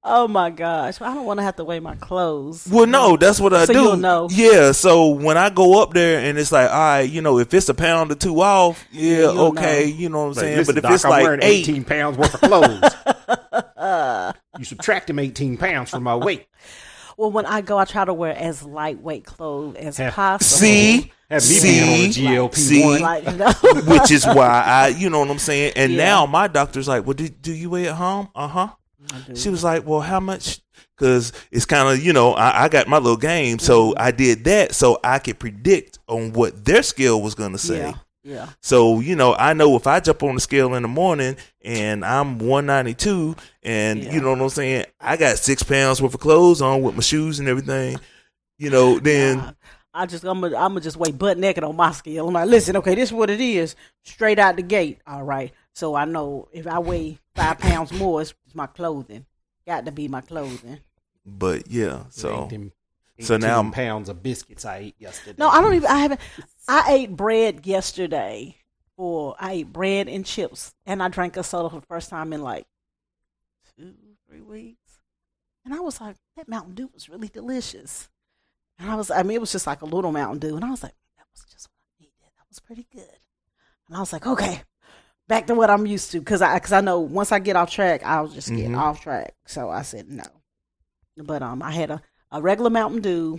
Oh my gosh, I don't want to have to weigh my clothes. Well, no, that's what I do. You'll know. Yeah, so when I go up there and it's like, all right, if it's a pound or two off, okay, know. You know what I'm saying. Listen, but if Doc, it's I'm like wearing 18 pounds worth of clothes, you subtract them 18 pounds from my weight. Well, when I go, I try to wear as lightweight clothes as possible. See, have me being on a GLP-1, which is why you know what I'm saying. And now my doctor's like, well, do you weigh at home? I do. She was like, well, how much? Because it's kind of, I got my little game. So I did that so I could predict on what their scale was going to say. Yeah. So, I know if I jump on the scale in the morning and I'm 192 and, you know what I'm saying, I got 6 pounds worth of clothes on with my shoes and everything, then. I'm gonna just weigh butt naked on my scale. I'm like, listen, okay, this is what it is, straight out the gate. All right. So I know if I weigh 5 pounds more, it's my clothing. Got to be my clothing. But yeah, so so now 18 pounds of biscuits I ate yesterday. No, I ate bread yesterday. I ate bread and chips, and I drank a soda for the first time in like 2-3 weeks. And I was like, that Mountain Dew was really delicious. And it was just like a little Mountain Dew. And I was like, that was just what I needed. That was pretty good. And I was like, okay, back to what I'm used to. Because I know once I get off track, I'll just get off track. So I said no. But I had a regular Mountain Dew.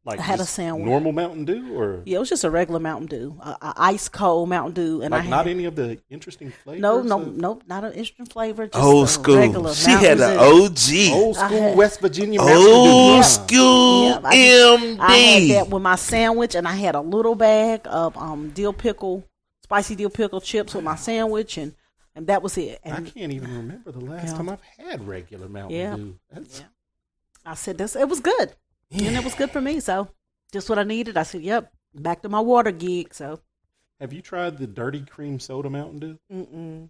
Like I had a sandwich. Normal Mountain Dew, or yeah, it was just a regular Mountain Dew, a ice cold Mountain Dew, and like not any of the interesting flavors. Nope, not an interesting flavor. Just old a school. regular She Mountain had an Dew. OG. Old school West Virginia Mountain Dew. Old school Yeah, MD. I had that with my sandwich, and I had a little bag of spicy dill pickle chips with my sandwich, and that was it. And I can't even remember the last time I've had regular Mountain Dew. I said this. It was good, and it was good for me. So. Just what I needed. I said, yep, back to my water gig. So, have you tried the dirty cream soda Mountain Dew? Mm-mm.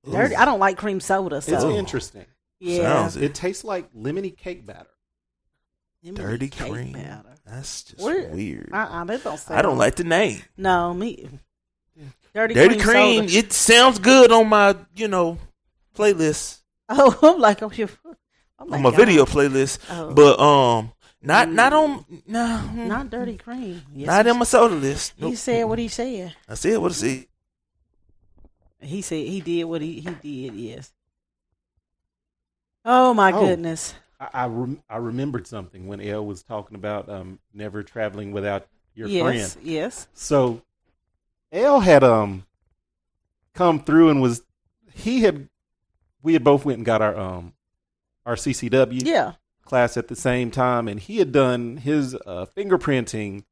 Dirty. I don't like cream soda. So. It's interesting. Yeah. It tastes like lemony cake batter. Dirty cream. Batter. That's just weird. That don't sound. I don't like the name. No, me. Dirty cream. Soda. It sounds good on my, playlist. Oh, I'm like, on my video playlist, but not dirty cream. Yes, not in my soda list. He said what he said. I said what I said. He said he did what he did. Yes. Oh my goodness. I remembered something when Elle was talking about never traveling without your friend. Yes. So Elle had come through and we had both went and got our CCW class at the same time, and he had done his fingerprinting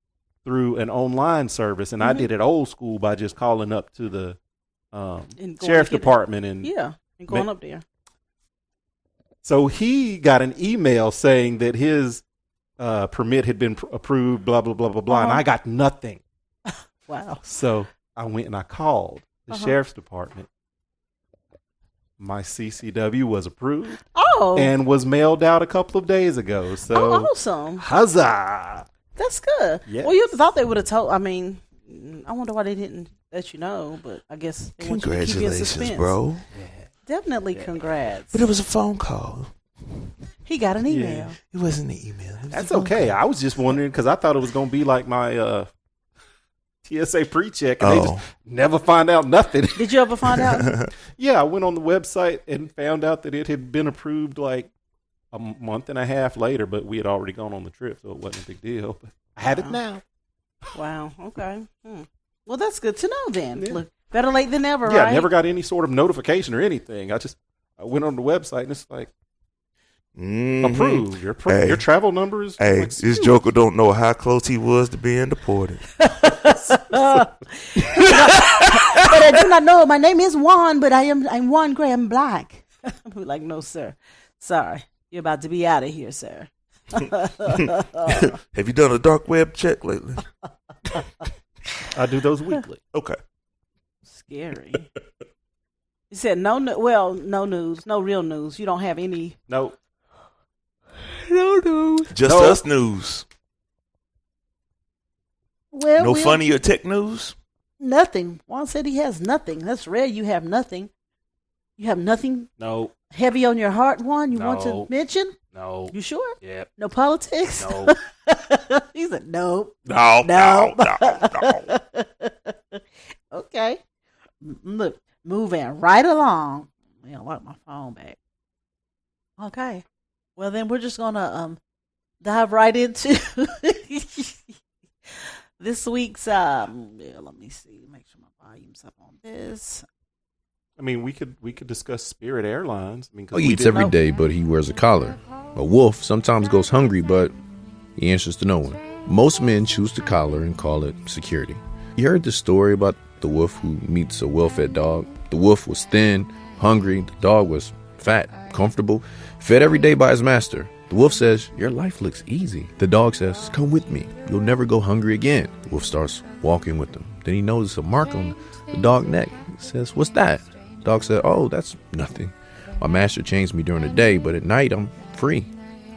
through an online service, and I did it old school by just calling up to the sheriff's department and going up there. So he got an email saying that his permit had been approved, blah blah blah blah blah, and I got nothing. Wow. So I went and I called the sheriff's department. My CCW was approved and was mailed out a couple of days ago. So awesome. Huzzah. That's good. Yes. Well, you thought they would have told. I mean, I wonder why they didn't let you know, but I guess they want you to keep you in suspense. Bro. Yeah. Definitely congrats. But it was a phone call. He got an email. Yeah. It wasn't an email. That's okay. I was just wondering because I thought it was going to be like my TSA pre-check, and they just never find out nothing. Did you ever find out? Yeah, I went on the website and found out that it had been approved like a month and a half later, but we had already gone on the trip, so it wasn't a big deal. But I have it now. Wow. Okay. Well, that's good to know then. Yeah. Look, better late than never, right? Yeah, I never got any sort of notification or anything. I went on the website and it's like, approved. Your travel number is. Hey, this Joker don't know how close he was to being deported. But I do not know. My name is Juan, but I'm Juan Graham Black. I'm like, no, sir. Sorry, you're about to be out of here, sir. Have you done a dark web check lately? I do those weekly. Okay. Scary. You said no news, no real news. You don't have any. Nope. No news. Just us news. Well, no funny or tech news? Nothing. Juan said he has nothing. That's rare. You have nothing. You have nothing No. heavy on your heart, Juan, you want to mention? No. You sure? Yep. No politics? No. He said no. No. Okay. Look, moving right along. I want my phone back. Okay. Well, then we're just going to dive right into this week's, let me see, make sure my volume's up on this. I mean, we could discuss Spirit Airlines. I mean, 'cause He we eats didn't- every day, but he wears a collar. A wolf sometimes goes hungry, but he answers to no one. Most men choose the collar and call it security. You heard the story about the wolf who meets a well-fed dog. The wolf was thin, hungry. The dog was fat, comfortable, fed every day by his master. The wolf says, "Your life looks easy." The dog says, "Come with me. You'll never go hungry again." The wolf starts walking with him. Then he notices a mark on the dog's neck. He says, "What's that?" The dog said, "Oh, that's nothing. My master chains me during the day, but at night I'm free."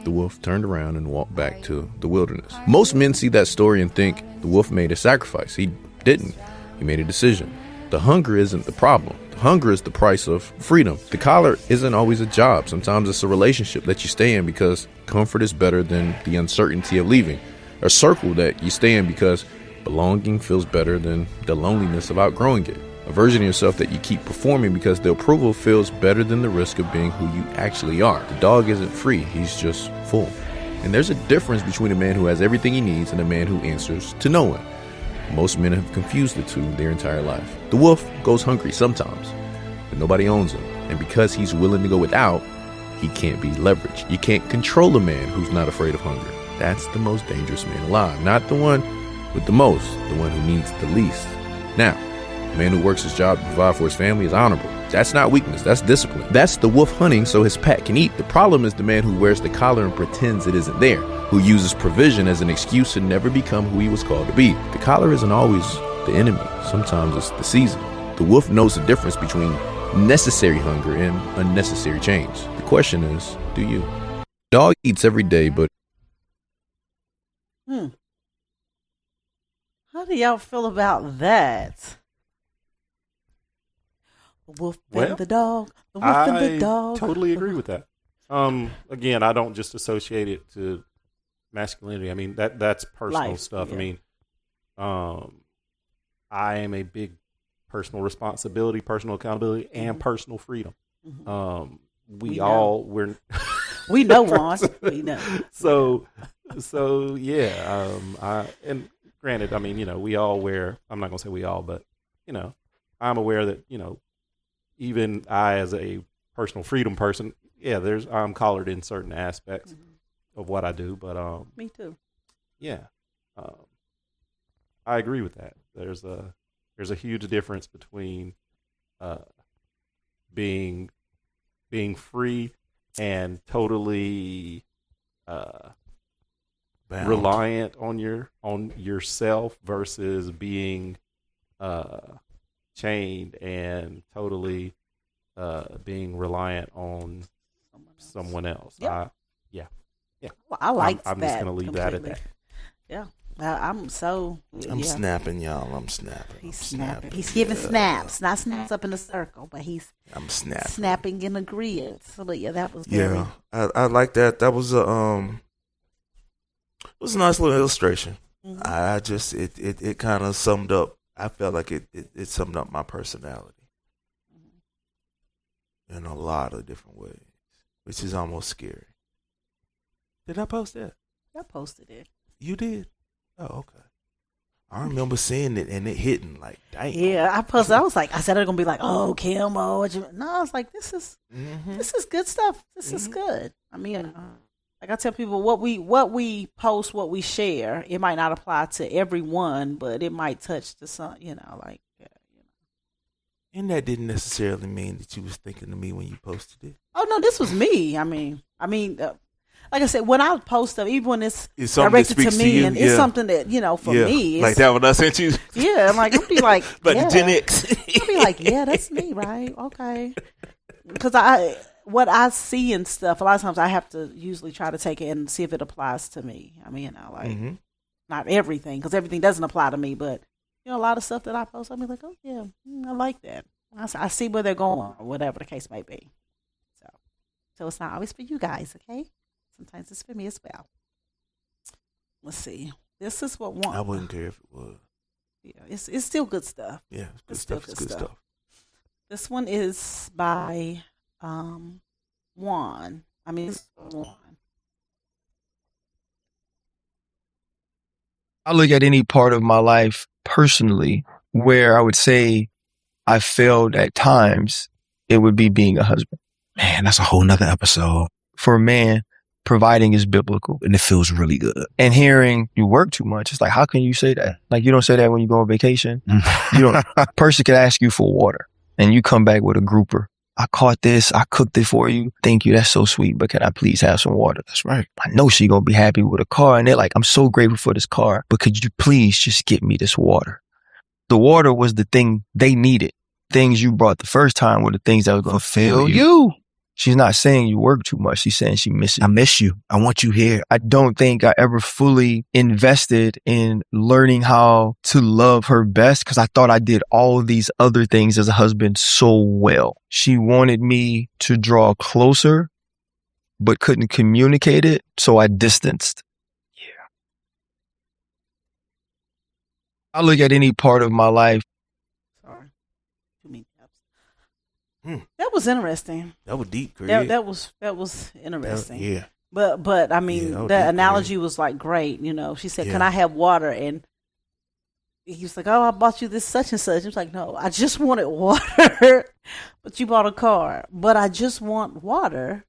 The wolf turned around and walked back to the wilderness. Most men see that story and think the wolf made a sacrifice. He didn't. He made a decision. The hunger isn't the problem. The hunger is the price of freedom. The collar isn't always a job. Sometimes it's a relationship that you stay in because comfort is better than the uncertainty of leaving. A circle that you stay in because belonging feels better than the loneliness of outgrowing it. A version of yourself that you keep performing because the approval feels better than the risk of being who you actually are. The dog isn't free, he's just full. And there's a difference between a man who has everything he needs and a man who answers to no one. Most men have confused the two their entire life. The wolf goes hungry sometimes, but nobody owns him. And because he's willing to go without, he can't be leveraged. You can't control a man who's not afraid of hunger. That's the most dangerous man alive. Not the one with the most, the one who needs the least. Now, a man who works his job to provide for his family is honorable. That's not weakness, that's discipline. That's the wolf hunting so his pet can eat. The problem is the man who wears the collar and pretends it isn't there, who uses provision as an excuse to never become who he was called to be. The collar isn't always the enemy. Sometimes it's the season. The wolf knows the difference between necessary hunger and unnecessary change. The question is, do you? Dog eats every day, but How do y'all feel about that? The wolf and the dog. The wolf and the dog. I totally agree with that. Again, I don't just associate it to masculinity. I mean, that's personal Life, stuff. yeah. I mean, I am a big personal responsibility, personal accountability, and personal freedom. We know Juan. We know. So yeah. And granted, I mean, we all wear. I'm not gonna say we all, but I'm aware that even I, as a personal freedom person, I'm collared in certain aspects of what I do. But Me too. yeah, I agree with that. There's a huge difference between being free and totally Bound. reliant on yourself versus being chained and totally being reliant on someone else. Yep. Yeah. Well, I like that. I'm just going to leave that at completely. that. Yeah. I'm so. I'm yeah. snapping, y'all. I'm snapping. He's I'm snapping. He's giving snaps, not snaps up in a circle, but he's I'm snapping. snapping in a grid. So, but yeah, that was very. Yeah, I like that. That was it was a nice little illustration. I just it kind of summed up. I felt like it summed up my personality in a lot of different ways, which is almost scary. Did I post that? I posted it. You did? Oh, okay. I remember seeing it and it hitting like, dang. Yeah, I posted. I said it's gonna be like, oh, Kim, no, I was like, this is good stuff. This is good. I mean, like I tell people, what we post, what we share, it might not apply to everyone, but it might touch to some, like. And that didn't necessarily mean that you was thinking of me when you posted it. Oh no, this was me. I mean, like I said, when I post stuff, even when it's something directed that to speaks me, to you, and it's something that for me, like that when I sent you. Yeah, I'm like, I'll be like, But yeah. the Gen X. I'll be like, yeah, that's me, right? Okay, because what I see and stuff, a lot of times I have to usually try to take it and see if it applies to me. I mean, not everything, because everything doesn't apply to me, but a lot of stuff that I post, I'll be like, oh yeah, I like that. I see where they're going, or whatever the case may be. So it's not always for you guys, okay? Sometimes it's for me as well. Let's see. This is what one. I wouldn't care if it was. Yeah, it's still good stuff. Yeah, it's Still good stuff. It's good stuff. This one is by Juan. I mean, it's Juan. I look at any part of my life personally where I would say I failed at times, it would be being a husband. Man, that's a whole nother episode. For a man, providing is biblical. And it feels really good. And hearing you work too much, it's like, how can you say that? Like, you don't say that when you go on vacation. You don't. A person could ask you for water and you come back with a grouper. I caught this. I cooked it for you. Thank you. That's so sweet. But can I please have some water? That's right. I know she gonna be happy with a car. And they're like, I'm so grateful for this car, but could you please just get me this water? The water was the thing they needed. Things you brought the first time were the things that were going to fulfill you. She's not saying you work too much. She's saying she misses you. I miss you. I want you here. I don't think I ever fully invested in learning how to love her best because I thought I did all of these other things as a husband so well. She wanted me to draw closer, but couldn't communicate it, so I distanced. Yeah. I look at any part of my life. Sorry. Too many caps. That was interesting. That was deep, Craig. That was interesting. Yeah. But I mean, Yeah, the analogy was like great. You know, she said, "Can I have water?" And he was like, "Oh, I bought you this such and such." He was like, "No, I just wanted water, but you bought a car. But I just want water."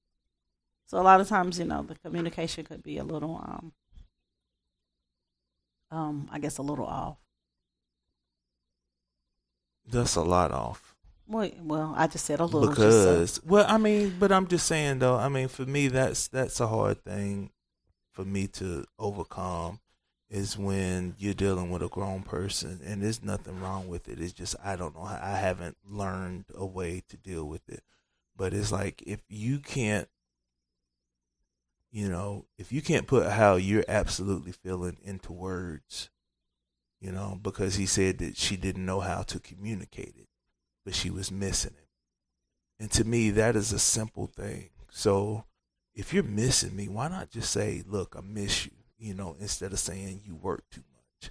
So a lot of times, you know, the communication could be a little, I guess, a little off. That's a lot off. Well, I just said a little. Because, well, I mean, but I'm just saying though. I mean, for me, that's a hard thing for me to overcome. Is when you're dealing with a grown person, and there's nothing wrong with it. It's just I don't know how, I haven't learned a way to deal with it. But it's like if you can't, you know, if you can't put how you're absolutely feeling into words, you know, because he said that she didn't know how to communicate it, but she was missing it. And to me, that is a simple thing. So if you're missing me, why not just say, look, I miss you, you know, instead of saying you work too much.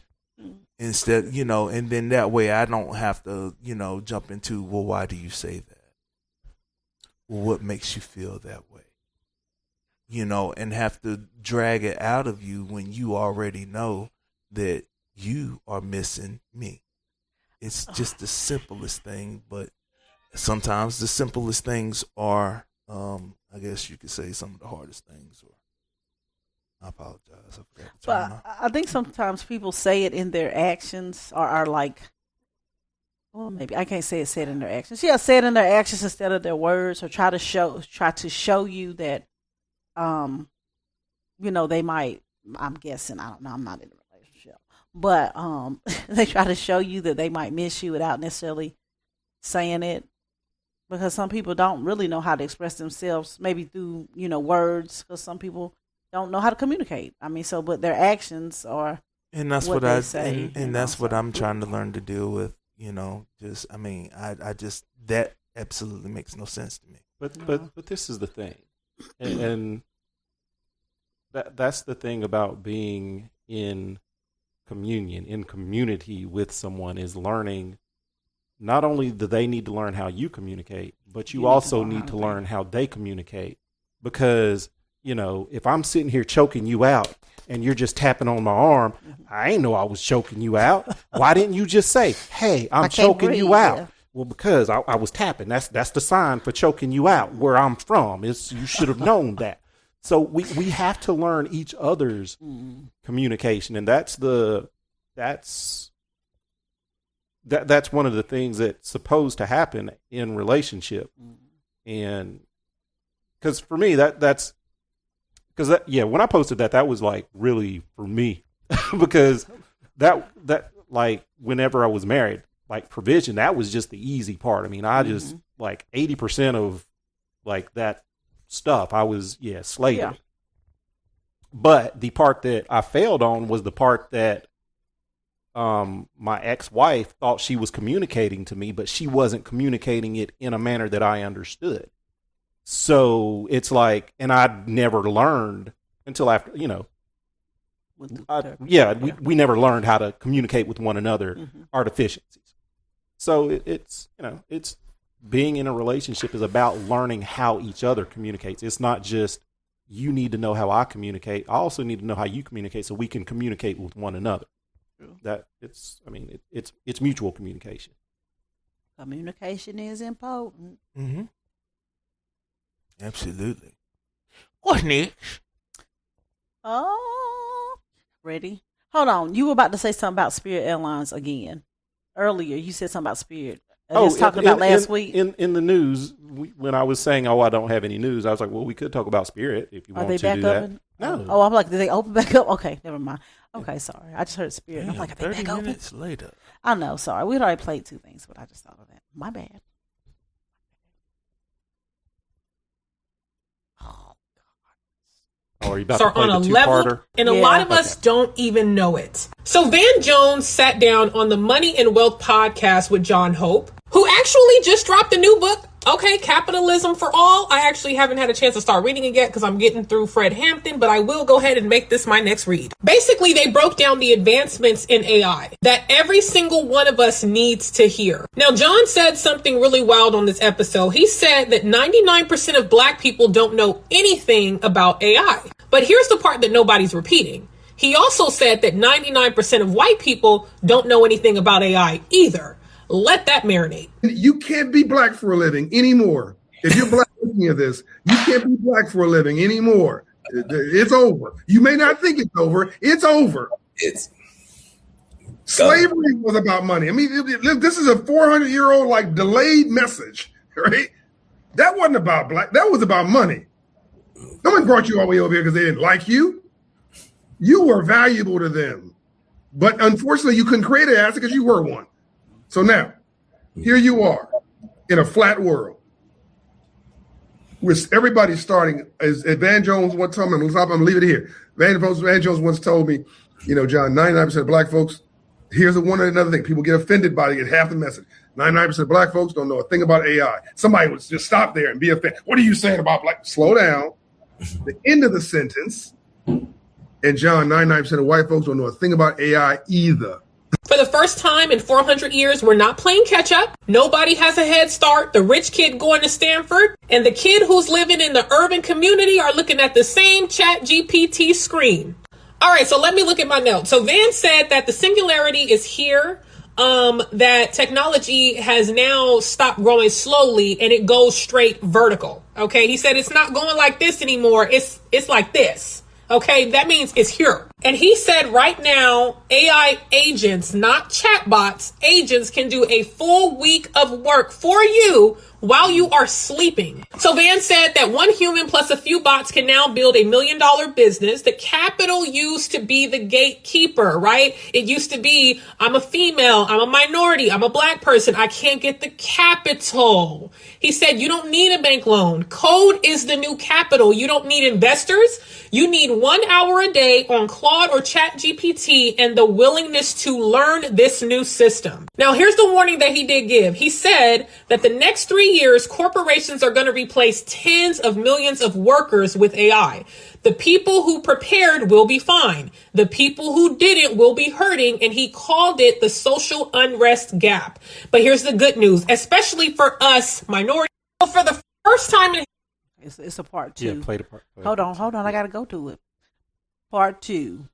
Instead, you know, and then that way I don't have to, you know, jump into, well, why do you say that? Well, what makes you feel that way? You know, and have to drag it out of you when you already know that you are missing me. It's just the simplest thing, but sometimes the simplest things are, I guess you could say, some of the hardest things. Or I apologize. I forgot the term. But I think sometimes people say it in their actions, or are like, well, maybe I can't say it said in their actions. Yeah, say it in their actions instead of their words, or try to show you that, you know, they might. I'm guessing. I don't know. I'm not in a relationship, but they try to show you that they might miss you without necessarily saying it, because some people don't really know how to express themselves, maybe through, you know, words, because some people don't know how to communicate. I mean, so, but their actions are, and that's what I they say, and that's what I'm trying to learn to deal with. You know, just I mean, I just that absolutely makes no sense to me. But this is the thing, and that's the thing about being in communion, in community with someone, is learning. Not only do they need to learn how you communicate, but you also need to learn how they communicate. Because, you know, if I'm sitting here choking you out and you're just tapping on my arm, I ain't know I was choking you out. Why didn't you just say, hey, I'm choking you out? Yeah. Well, because I was tapping. That's the sign for choking you out where I'm from. You should have known that. So we have to learn each other's communication. And that's one of the things that's supposed to happen in relationship. And because for me, that's because when I posted that was like really for me because that like whenever I was married, like provision, that was just the easy part. I mean, I just like 80% of like that stuff I was slaving. Yeah. But the part that I failed on was the part that my ex-wife thought she was communicating to me, but she wasn't communicating it in a manner that I understood. So it's like, and I'd never learned until after, you know, we never learned how to communicate with one another, our deficiencies. So it's, you know, it's being in a relationship is about learning how each other communicates. It's not just you need to know how I communicate. I also need to know how you communicate so we can communicate with one another. That it's mutual communication. Communication is important. Mm-hmm. Absolutely. What's next? Oh, ready? Hold on. You were about to say something about Spirit Airlines again. Earlier, you said something about Spirit. Just talking about last week. In the news, when I was saying, I don't have any news, I was like, well, we could talk about Spirit if you want to do that. No. Oh, I'm like, did they open back up? Okay, never mind. Okay, sorry. I just heard Spirit. Damn, I'm like, are they 30 back open? minutes later. I know, sorry. We'd already played 2 things, but I just thought of that. My bad. Or are you about So to play on a the level, two-parter? and a lot of us don't even know it. So Van Jones sat down on the Money and Wealth podcast with John Hope, who actually just dropped a new book. Okay, Capitalism for All. I actually haven't had a chance to start reading it yet because I'm getting through Fred Hampton, but I will go ahead and make this my next read. Basically, they broke down the advancements in AI that every single one of us needs to hear. Now, John said something really wild on this episode. He said that 99% of black people don't know anything about AI. But here's the part that nobody's repeating. He also said that 99% of white people don't know anything about AI either. Let that marinate. You can't be black for a living anymore. If you're black looking at this, you can't be black for a living anymore. It's over. You may not think it's over. It's over. It's slavery was about money. I mean, this is a 400-year-old like delayed message, right? That wasn't about black. That was about money. No one brought you all the way over here because they didn't like you. You were valuable to them, but unfortunately, you couldn't create an asset because you were one. So now, here you are in a flat world with everybody starting. As Van Jones one time, I'm going to leave it here. Van Jones once told me, John, 99% of black folks, here's another thing. People get offended by it, get half the message. 99% of black folks don't know a thing about AI. Somebody would just stop there and be offended. What are you saying about black? Slow down. The end of the sentence. And John, 99% of white folks don't know a thing about AI either. For the first time in 400 years, we're not playing catch up. Nobody has a head start. The rich kid going to Stanford and the kid who's living in the urban community are looking at the same Chat GPT screen. All right, so let me look at my notes. So Van said that the singularity is here, that technology has now stopped growing slowly and it goes straight vertical. Okay, he said it's not going like this anymore. It's like this. Okay, that means it's here. And he said right now, AI agents, not chatbots, agents can do a full week of work for you while you are sleeping. So Van said that one human plus a few bots can now build $1 million business. The capital used to be the gatekeeper, right? It used to be, I'm a female, I'm a minority, I'm a black person, I can't get the capital. He said you don't need a bank loan. Code is the new capital. You don't need investors. You need 1 hour a day on Claude or Chat GPT and the willingness to learn this new system. Now, here's the warning that he did give. He said that the next 3 years, corporations are going to replace tens of millions of workers with AI. The people who prepared will be fine. The people who didn't will be hurting. And he called it the social unrest gap. But here's the good news, especially for us minorities. For the first time in It's a part 2. Yeah, play the part. Hold on. I got to go to it. Part 2.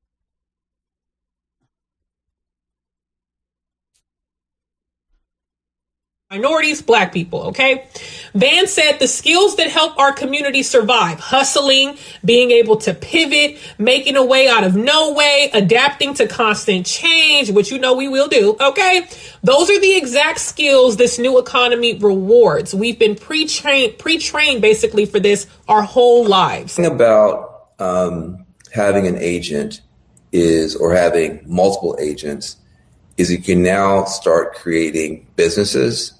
minorities, black people, okay? Van said the skills that help our community survive, hustling, being able to pivot, making a way out of no way, adapting to constant change, which we will do, okay? Those are the exact skills this new economy rewards. We've been pre-trained basically for this our whole lives. The thing about having an agent or having multiple agents is you can now start creating businesses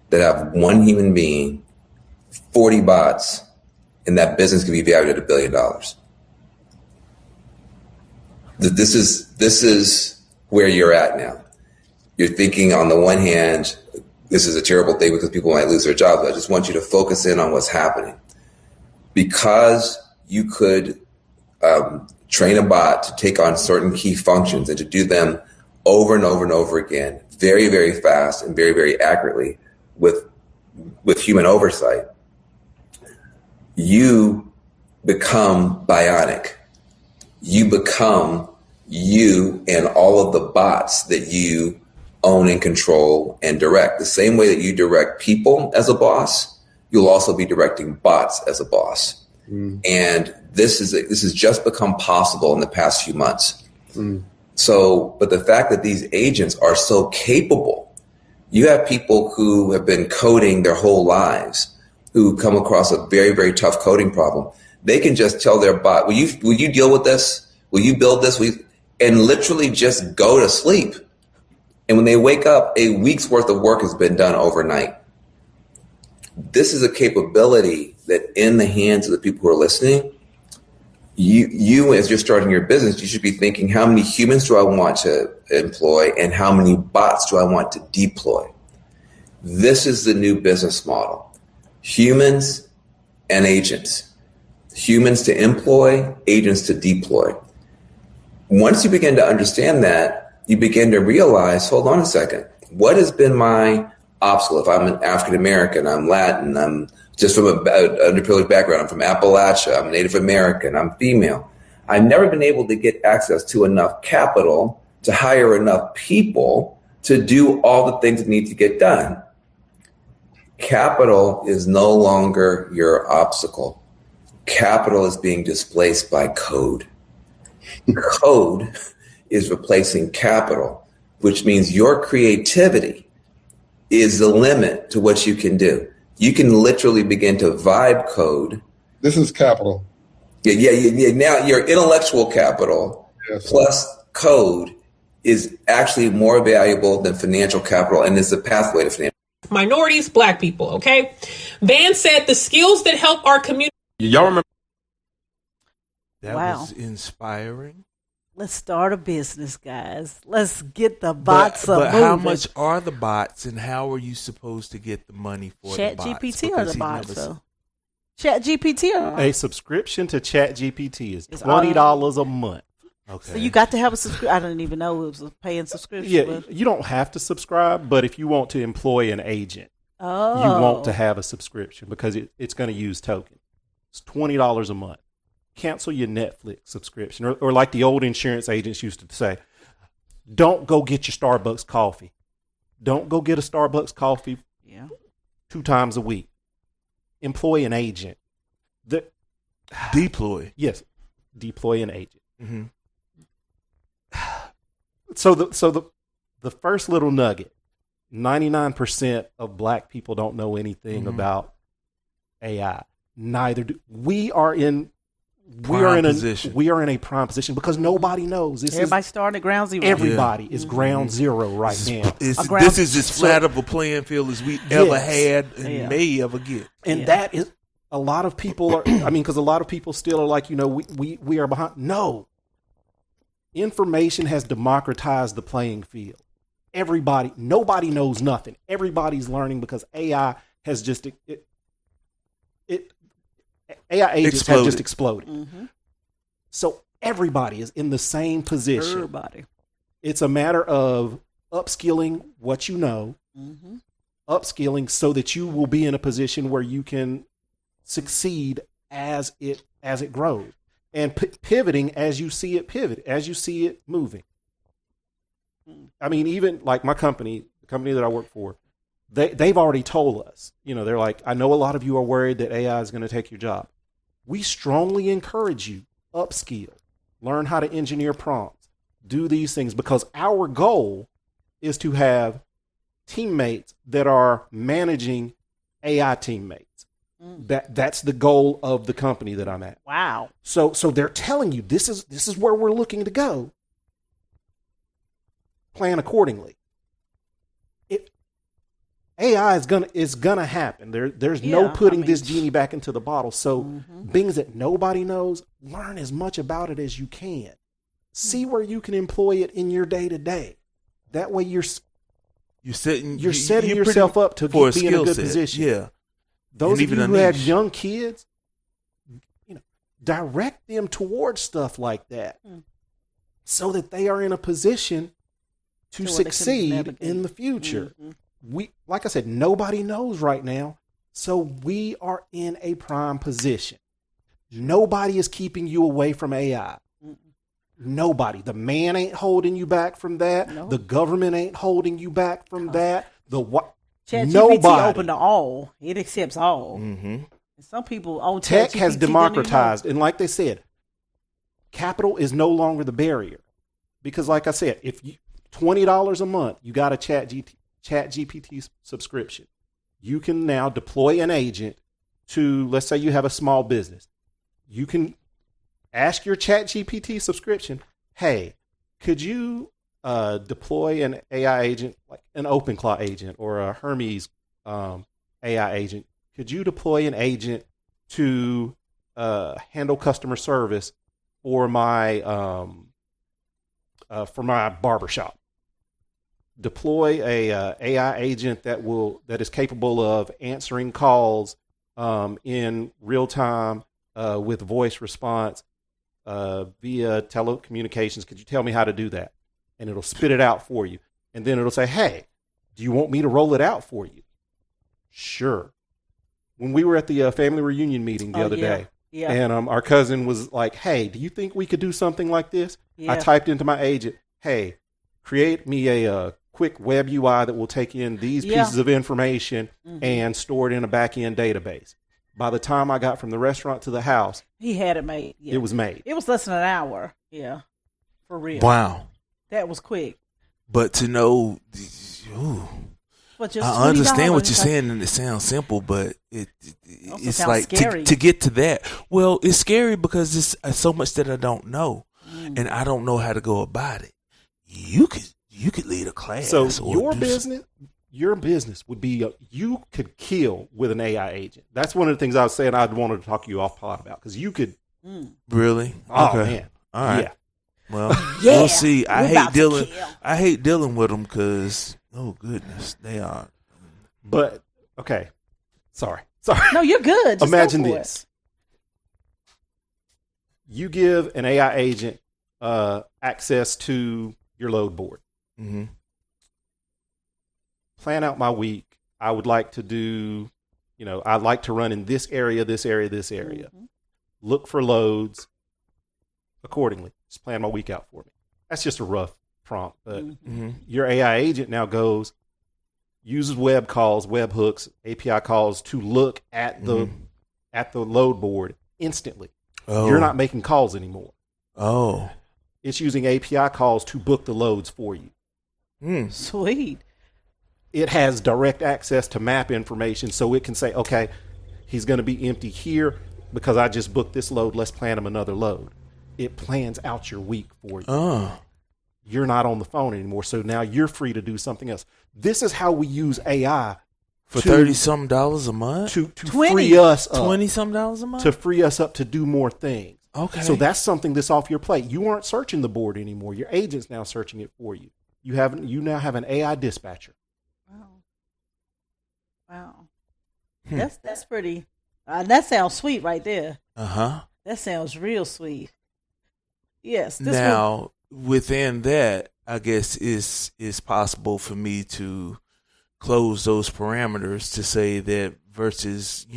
that have one human being, 40 bots, and that business can be valued at $1 billion. This is where you're at now. You're thinking on the one hand, this is a terrible thing because people might lose their jobs. But I just want you to focus in on what's happening. Because you could train a bot to take on certain key functions and to do them over and over and over again, very, very fast and very, very accurately with human oversight, you become bionic. You become you and all of the bots that you own and control and direct. The same way that you direct people as a boss, you'll also be directing bots as a boss. And this has just become possible in the past few months. So, but the fact that these agents are so capable, you have people who have been coding their whole lives, who come across a very, very tough coding problem. They can just tell their bot, will you deal with this? Will you build this? And literally just go to sleep. And when they wake up, a week's worth of work has been done overnight. This is a capability that in the hands of the people who are listening, you as you're starting your business, you should be thinking, how many humans do I want to employ and how many bots do I want to deploy? This is the new business model. Humans and agents. Humans to employ, agents to deploy. Once you begin to understand that, you begin to realize, hold on a second, what has been my obstacle? If I'm an African American, I'm Latin, I'm just from an underprivileged background, I'm from Appalachia, I'm Native American, I'm female. I've never been able to get access to enough capital to hire enough people to do all the things that need to get done. Capital is no longer your obstacle. Capital is being displaced by code. Code is replacing capital, which means your creativity is the limit to what you can do. You can literally begin to vibe code. This is capital. Yeah. Now your intellectual capital plus code is actually more valuable than financial capital, and is the pathway to financial. Minorities, Black people, okay? Van said the skills that help our community. Y'all remember? That was inspiring. Let's start a business, guys. Let's get the bots up. But how much are the bots, and how are you supposed to get the money for the bots? ChatGPT or the bots, though? ChatGPT or a subscription to ChatGPT is $20 a month. Okay. So you got to have a subscription. I didn't even know it was a paying subscription. Yeah, you don't have to subscribe, but if you want to employ an agent, you want to have a subscription because it's going to use tokens. It's $20 a month. Cancel your Netflix subscription. Or like the old insurance agents used to say, don't go get your Starbucks coffee. Don't go get a Starbucks coffee 2 times a week. Employ an agent. Deploy. Yes, deploy an agent. Mm-hmm. So the first little nugget, 99% of Black people don't know anything about AI. Neither do we. Are in a prime position because nobody knows. Everybody's starting at ground zero. Everybody is ground zero right now. This is as flat of a playing field as we ever had and may ever get. And that is a lot of people are. I mean, because a lot of people still are like, we are behind. No. Information has democratized the playing field. Nobody knows nothing. Everybody's learning because AI has just AI agents have just exploded. Mm-hmm. So everybody is in the same position. Everybody. It's a matter of upskilling what you know, upskilling so that you will be in a position where you can succeed as it grows. And pivoting as you see it pivot, as you see it moving. I mean, even like my company, the company that I work for, they've already told us, they're like, I know a lot of you are worried that AI is going to take your job. We strongly encourage you, upskill, learn how to engineer prompts, do these things, because our goal is to have teammates that are managing AI teammates. That's the goal of the company that I'm at. Wow. So they're telling you this is where we're looking to go. Plan accordingly. AI is gonna happen. There's no putting this genie back into the bottle. So things that nobody knows, learn as much about it as you can. See where you can employ it in your day to day. That way you're setting yourself up to be in a good position. Yeah. Those of you who have young kids, direct them towards stuff like that so that they are in a position to succeed in the future. Like I said, nobody knows right now, so we are in a prime position. Nobody is keeping you away from AI. Nobody. The man ain't holding you back from that. No. The government ain't holding you back from that. ChatGPT Nobody. open to all. It accepts all. Mm-hmm. Some people on Tech ChatGPT has didn't democratized, and like they said, capital is no longer the barrier. Because, like I said, if you $20 a month, you got a ChatGPT subscription. You can now deploy an agent to, let's say you have a small business. You can ask your ChatGPT subscription, hey, could you deploy an AI agent, like an OpenClaw agent or a Hermes AI agent? Could you deploy an agent to handle customer service for my barbershop? Deploy a AI agent that is capable of answering calls in real time with voice response via telecommunications. Could you tell me how to do that? And it'll spit it out for you. And then it'll say, hey, do you want me to roll it out for you? Sure. When we were at the family reunion meeting the other day, and our cousin was like, hey, do you think we could do something like this? I typed into my agent, hey, create me a quick web UI that will take in these pieces of information and store it in a back-end database. By the time I got from the restaurant to the house, he had it made. Yeah. It was made. It was less than an hour. Yeah, for real. Wow. That was quick. But to know, I understand what you're saying, and it sounds simple, but it's like to get to that. Well, it's scary because it's so much that I don't know, and I don't know how to go about it. You could lead a class. So your business would be you could kill with an AI agent. That's one of the things I was saying I'd wanted to talk to you off pod about, because you could. Really? Oh okay. Man! All right. Yeah. Well, we'll see. I hate dealing with them because, oh goodness, they are. But okay, sorry. No, you're good. Just Imagine this: you give an AI agent access to your load board. Mm-hmm. Plan out my week. I would like to do, I'd like to run in this area, this area, this area. Mm-hmm. Look for loads accordingly. Just plan my week out for me. That's just a rough prompt, but your AI agent now uses web calls, web hooks, API calls to look at the load board instantly. Oh. You're not making calls anymore. Oh. It's using API calls to book the loads for you. Sweet. It has direct access to map information, so it can say, okay, he's going to be empty here because I just booked this load. Let's plan him another load. It plans out your week for you. Oh. You're not on the phone anymore, so now you're free to do something else. This is how we use AI for $30-something a month to free us up. $20-something a month to free us up to do more things. Okay, so that's something that's off your plate. You aren't searching the board anymore. Your agent's now searching it for you. You now have an AI dispatcher. Wow. That's pretty. That sounds sweet right there. That sounds real sweet. Yes. Within that, I guess it's possible for me to close those parameters to say that versus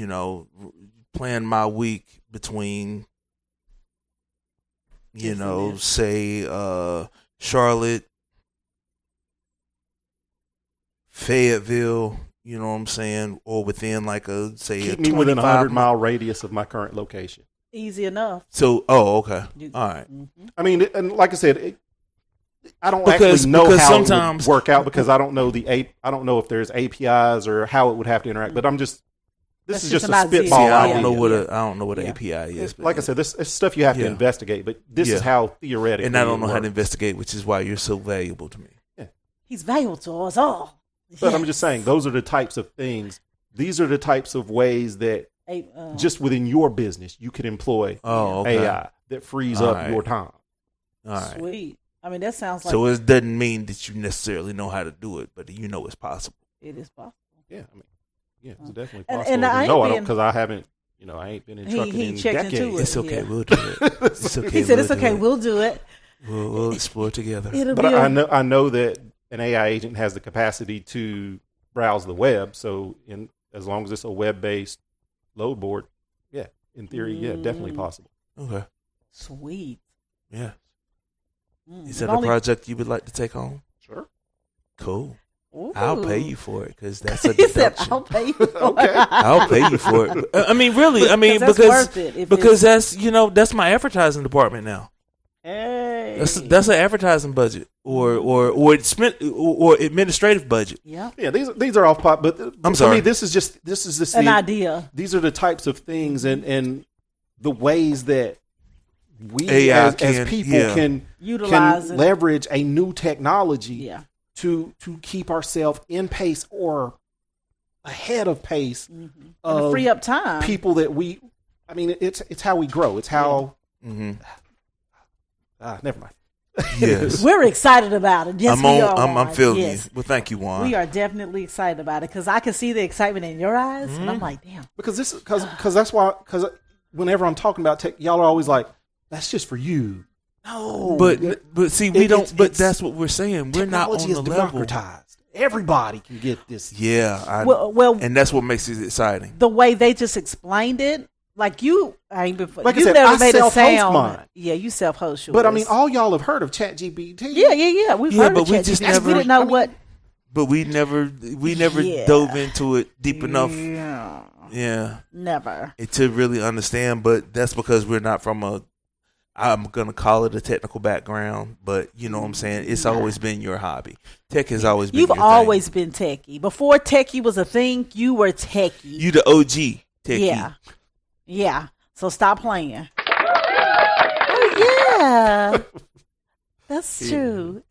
plan my week between say Charlotte, Fayetteville, you know what I'm saying, or within like keep me within a 100-mile radius of my current location. Easy enough. So, okay, all right. I mean, and like I said, I don't actually know how sometimes it would work out because I don't know I don't know if there's APIs or how it would have to interact. But this is just a spitball. I don't know what an API is. Like I said, this is stuff you have to investigate. But this is how theoretically. And I don't know how to investigate, which is why you're so valuable to me. Yeah. He's valuable to us all. But I'm just saying, those are the types of things. These are the types of ways that just within your business you could employ AI that frees up your time. All right. Sweet. I mean, that sounds like. So it doesn't mean that you necessarily know how to do it, but you know it's possible. It is possible. Yeah, I mean, it's definitely possible. And I don't because I haven't. I ain't been in trucking in decades. It's okay. We'll do it. It's okay. He said it's okay. We'll do it. We'll explore together. But I know that an AI agent has the capacity to browse the web. So as long as it's a web-based load board, in theory, definitely possible. Okay. Sweet. Yeah. Is that a project you would like to take on? Sure. Cool. Ooh. I'll pay you for it because that's a He said, deduction. "I'll pay you." For Okay. I'll pay you for it. I mean, really. I mean, that's worth it if because that's that's my advertising department now. Hey. That's an advertising budget or administrative budget. Yeah. Yeah, these are off pot, but I'm for sorry. me, this is An idea. These are the types of things and the ways that we AI as people can utilize it. leverage a new technology Yeah. to keep ourselves in pace or ahead of pace And of free up time. people that it's how we grow. It's how never mind. Yes. We're excited about it. Yes, I'm feeling yes. you. Well, thank you, Juan. We are definitely excited about it because I can see the excitement in your eyes, and I'm like, damn. Because that's why whenever I'm talking about tech, y'all are always like, that's just for you. No, but see, we don't. But that's what we're saying. We're not on technology the is level. democratized. Everybody can get this. Yeah. Well, and that's what makes it exciting. the way they just explained it, like I ain't been. Like I you said, never I made a self-host sound. mine. Yeah, you self-host yours. But I mean, all y'all have heard of ChatGPT. Yeah. We've heard but of we ChatGPT. just We never- didn't know what. But we never Yeah. dove into it deep enough. Yeah. Yeah. Never. To really understand. But that's because we're not from I'm gonna call it a technical background, but you know what I'm saying. It's always been your hobby. Tech has always been. You've your always thing. been techie. Before techie was a thing, you were techie. You the OG techie. Yeah. So stop playing. Oh yeah, that's true.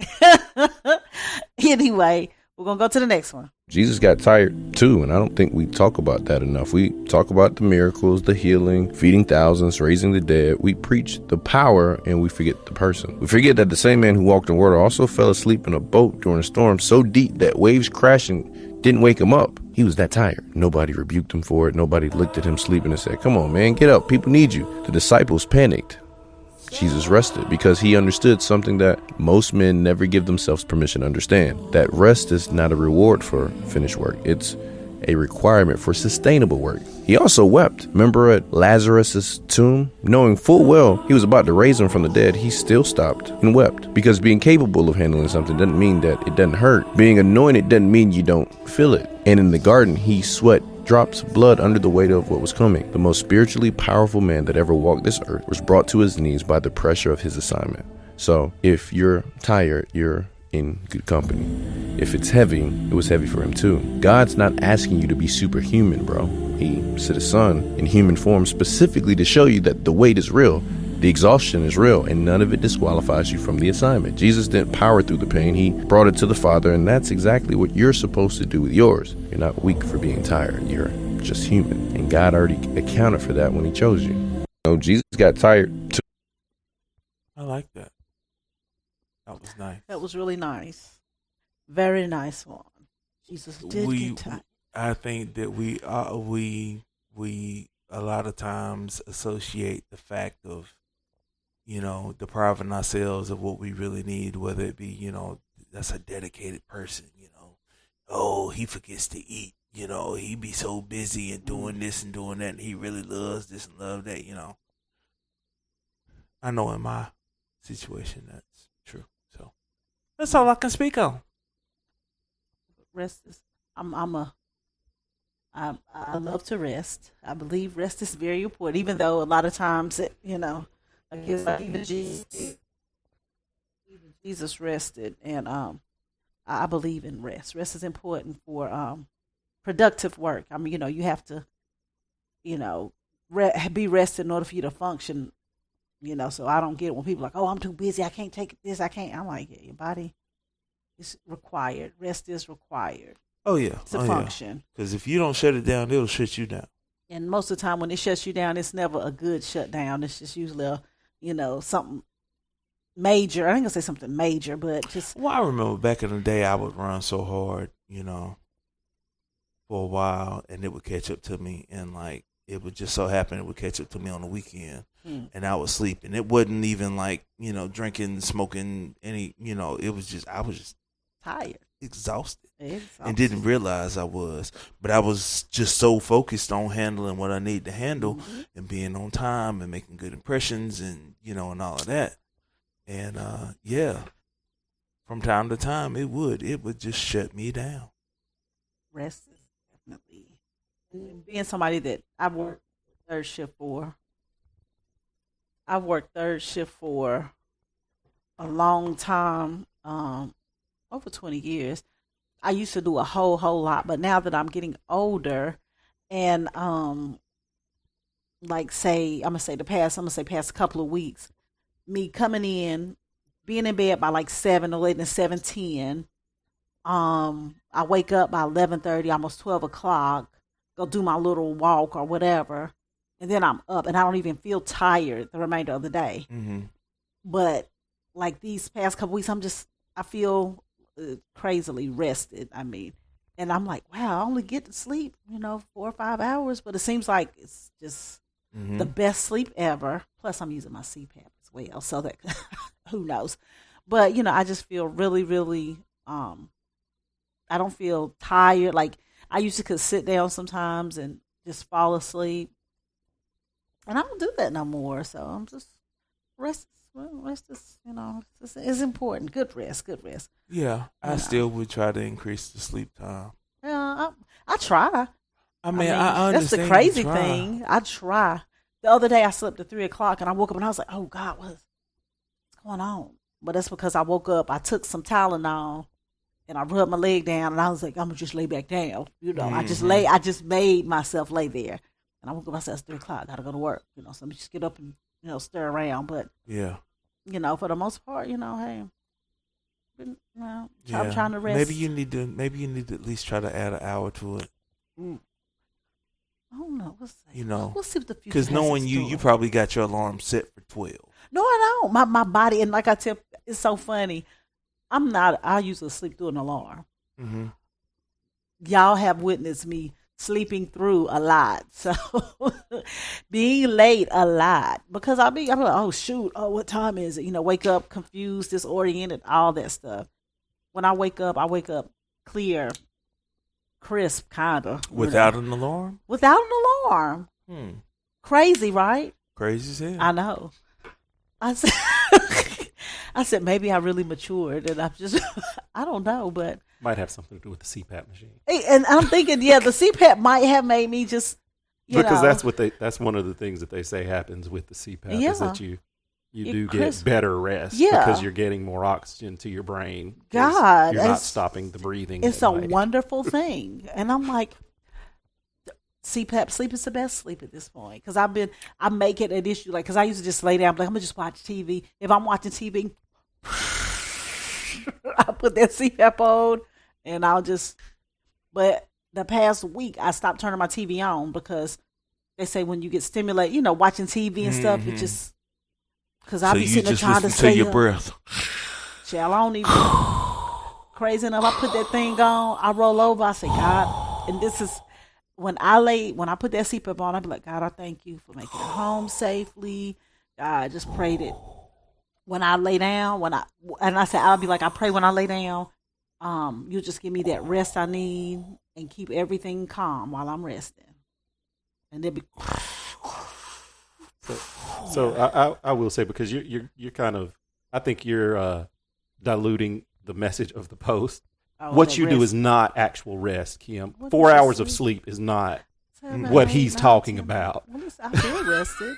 Anyway, we're gonna go to the next one. Jesus got tired too, and I don't think we talk about that enough. We talk about the miracles, the healing, feeding thousands, raising the dead. We preach the power, and we forget the person. We forget that the same man who walked on water also fell asleep in a boat during a storm so deep that waves crashing didn't wake him up. He was that tired. Nobody rebuked him for it. Nobody looked at him sleeping and said, "Come on, man, get up. People need you." The disciples panicked. Jesus rested because he understood something that most men never give themselves permission to understand. That rest is not a reward for finished work. It's a requirement for sustainable work. He also wept. Remember at Lazarus' tomb? Knowing full well he was about to raise him from the dead, he still stopped and wept. Because being capable of handling something doesn't mean that it doesn't hurt. Being anointed doesn't mean you don't feel it. And in the garden, he sweat drops of blood under the weight of what was coming. The most spiritually powerful man that ever walked this earth was brought to his knees by the pressure of his assignment. So if you're tired, you're in good company. If it's heavy, it was heavy for him too. God's not asking you to be superhuman, bro. He sent his son in human form specifically to show you that the weight is real. The exhaustion is real, and none of it disqualifies you from the assignment. Jesus didn't power through the pain. He brought it to the Father, and that's exactly what you're supposed to do with yours. You're not weak for being tired. You're just human, and God already accounted for that when he chose you. Jesus got tired too. I like that. That was nice. That was really nice. Very nice one. Jesus did get tired. I think that we a lot of times associate the fact of depriving ourselves of what we really need, whether it be, that's a dedicated person, oh, he forgets to eat, he be so busy and doing this and doing that, and he really loves this and love that, I know in my situation that's true. So that's all I can speak on. Rest is, I love to rest. I believe rest is very important, even though a lot of times, even Jesus rested, and I believe in rest. Rest is important for productive work. I mean, you have to, be rested in order for you to function. So I don't get it when people are like, "Oh, I'm too busy. I can't take this. I can't." I'm like, yeah, your body is required. Rest is required. Oh yeah, to function. Because if you don't shut it down, it'll shut you down. And most of the time, when it shuts you down, it's never a good shutdown. It's just usually something major. I ain't gonna say something major, but just. Well, I remember back in the day, I would run so hard, for a while, and it would catch up to me, and like it would just so happen it would catch up to me on the weekend, and I would sleep, and it wasn't even like drinking, smoking, any. It was just I was just tired. Exhausted and didn't realize I was, but I was just so focused on handling what I need to handle and being on time and making good impressions and and all of that And from time to time it would just shut me down. Rest is definitely, and being somebody that I've worked third shift for. I've worked third shift for a long time, over 20 years. I used to do a whole lot, but now that I'm getting older, and like say past a couple of weeks, me coming in, being in bed by like 7 or later than 7:10. I wake up by 11:30, almost 12 o'clock, go do my little walk or whatever, and then I'm up, and I don't even feel tired the remainder of the day. Mm-hmm. But like these past couple weeks, I feel crazily rested. I mean, and I'm like, wow, I only get to sleep, 4 or 5 hours, but it seems like it's just the best sleep ever. Plus, I'm using my CPAP as well, so that who knows. But I just feel really, really. I don't feel tired. Like I used to could sit down sometimes and just fall asleep, and I don't do that no more. So I'm just rest. Well, rest is is important. Good rest. Yeah, I still would try to increase the sleep time. Yeah, I try. I mean, I understand. That's the crazy thing. I try. The other day I slept at 3 o'clock and I woke up and I was like, oh God, what's going on? But that's because I woke up. I took some Tylenol and I rubbed my leg down and I was like, I'm gonna just lay back down. I just made myself lay there. And I woke up. I said, it's 3 o'clock. I gotta go to work. So let me just get up and stir around. But yeah. For the most part, hey, I'm trying to rest. Maybe you need to at least try to add an hour to it. I don't know. We'll see. We'll see what the future. Because knowing you probably got your alarm set for 12. No, I don't. My body, and like I tell, it's so funny. I usually sleep through an alarm. Mm-hmm. Y'all have witnessed me sleeping through a lot, so being late a lot because I'm like, oh shoot, what time is it? Wake up confused, disoriented, all that stuff. When I wake up clear, crisp, kinda. Without an alarm? Without an alarm. Crazy, right? Crazy as hell. I know. I said maybe I really matured, and I'm just I don't know, but might have something to do with the CPAP machine. And I'm thinking, the CPAP might have made me just because that's one of the things that they say happens with the CPAP is that you do get better rest because you're getting more oxygen to your brain. God, you're not stopping the breathing. It's a wonderful thing, and I'm like, CPAP sleep is the best sleep at this point because I make it an issue because I used to just lay down, like I'm gonna just watch TV. If I'm watching TV, I put that CPAP on and but the past week I stopped turning my TV on because they say when you get stimulated, watching TV and stuff, it just, because I'll be sitting there trying to stay your breath. Shall I don't even, crazy enough, I put that thing on, I roll over, I say, God, and this is, when I put that CPAP on, I be like, God, I thank you for making it home safely. God, I just prayed it. When I lay down, I'll be like, I pray when I lay down, you'll just give me that rest I need and keep everything calm while I'm resting. And then So I will say, because you're kind of, I think you're diluting the message of the post. What you do is not actual rest, Kim. 4 hours of sleep is not what he's talking about. I feel rested.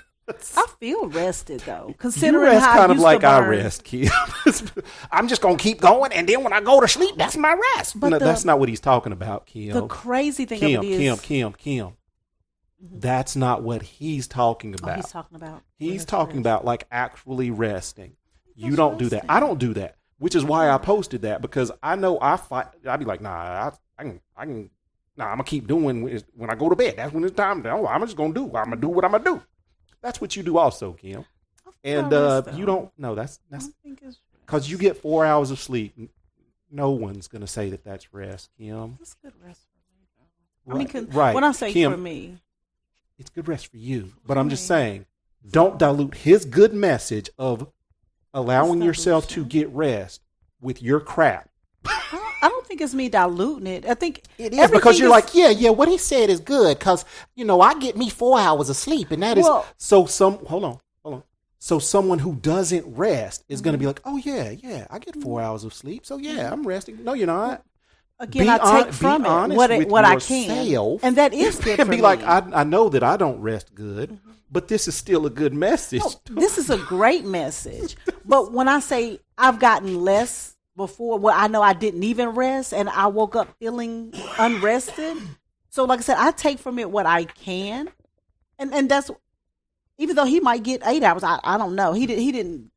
I feel rested though. Considering you rest how kind of like I rest, Kim. I'm just gonna keep going, and then when I go to sleep, that's my rest. But that's not what he's talking about, Kim. The crazy thing of it is, Kim. That's not what he's talking about. He's talking about like actually resting. You don't do that. I don't do that, which is why I posted that, because I know I fight. I'd be like, nah, I'm gonna keep doing when I go to bed. That's when it's time. I'm just gonna do. I'm gonna do what I'm gonna do. That's what you do also, Kim. And you don't. No, that's because you get 4 hours of sleep. No one's gonna say that that's rest, Kim. That's good rest for me, though. Right. When I say Kim, for me, it's good rest for you. But I'm just saying, don't dilute his good message of allowing yourself to get rest with your crap. I don't think it's me diluting it. I think it is because you're like, yeah, what he said is good because, I get me 4 hours of sleep and that is. Hold on. So someone who doesn't rest is going to be like, oh, yeah, I get 4 hours of sleep. So, yeah, I'm resting. No, you're not. Again, I take from it what I can. And that is good for me. Be like, I know that I don't rest good, but this is still a good message. No, this is a great message. But when I say I've gotten less before, well, I know I didn't even rest and I woke up feeling unrested. So like I said, I take from it what I can. And that's, even though he might get 8 hours, I don't know. He didn't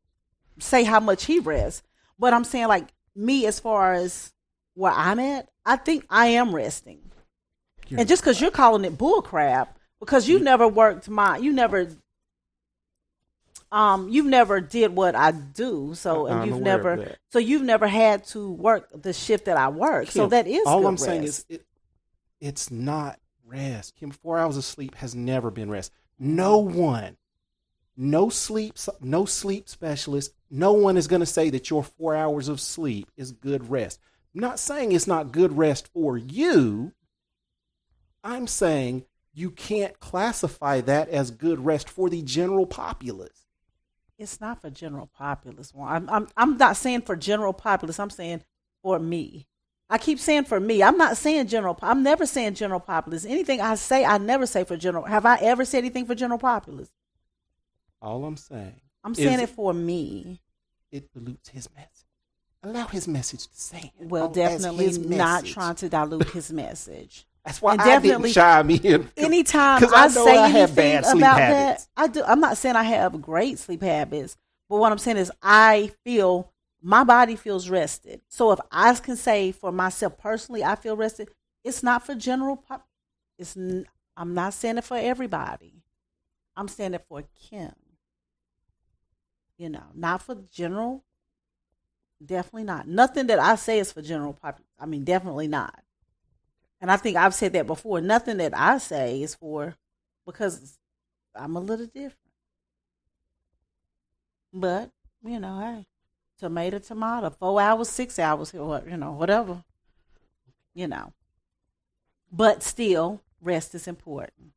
say how much he rests. But I'm saying, like, me, as far as where I'm at, I think I am resting. And just because you're calling it bull crap, because you never worked you never did what I do. So and you've never had to work the shift that I work. Kim, so that is all good I'm rest. saying is it's not rest. Kim, 4 hours of sleep has never been rest. No one, no sleep specialist, no one is going to say that your 4 hours of sleep is good rest. I'm not saying it's not good rest for you. I'm saying you can't classify that as good rest for the general populace. It's not for general populace. I'm not saying for general populace. I'm saying for me. I keep saying for me. I'm not saying general. I'm never saying general populace. Anything I say, I never say for general. Have I ever said anything for general populace? All I'm saying. I'm saying it for me. It dilutes his message. Allow his message to stand. Well, definitely not trying to dilute his message. That's why I didn't chime in. Anytime I say anything about that, I do. I'm not saying I have great sleep habits, but what I'm saying is I feel my body feels rested. So if I can say for myself personally, I feel rested. It's not for general I'm not saying it for everybody. I'm saying it for Kim. Not for general. Definitely not. Nothing that I say is for general population. I mean, definitely not. And I think I've said that before. Nothing that I say is for, because I'm a little different. But, hey, tomato, 4 hours, 6 hours, whatever. But still, rest is important.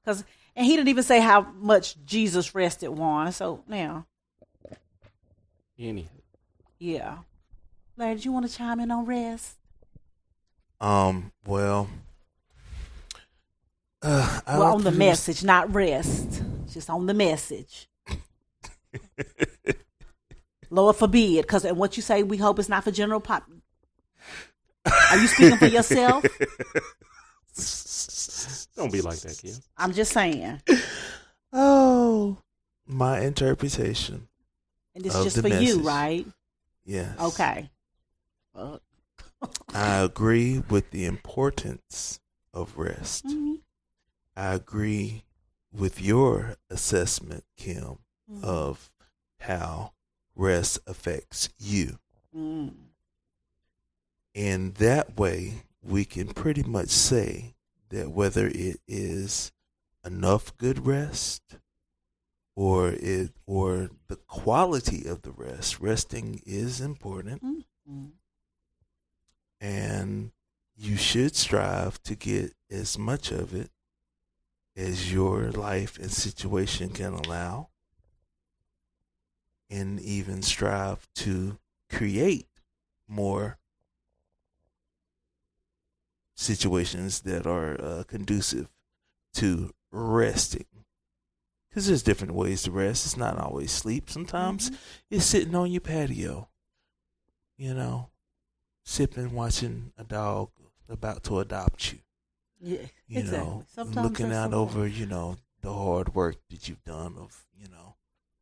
And he didn't even say how much Jesus rested, Juan. So now. Anyhow. Yeah. Larry, do you want to chime in on rest? Well, on the message, not rest. Just on the message. Lord forbid, because what you say, we hope it's not for general pop. Are you speaking for yourself? Don't be like that, kid. I'm just saying. Oh, my interpretation. And it's just for you, right? Yes. Okay. I agree with the importance of rest. Mm-hmm. I agree with your assessment, Kim, of how rest affects you. Mm. And that way, we can pretty much say that whether it is enough good rest or the quality of the rest, resting is important. Mm-hmm. And you should strive to get as much of it as your life and situation can allow, and even strive to create more situations that are conducive to resting. Because there's different ways to rest. It's not always sleep. Sometimes it's sitting on your patio, sipping, watching a dog about to adopt you. Yeah, exactly. Sometimes looking out over, the hard work that you've done of,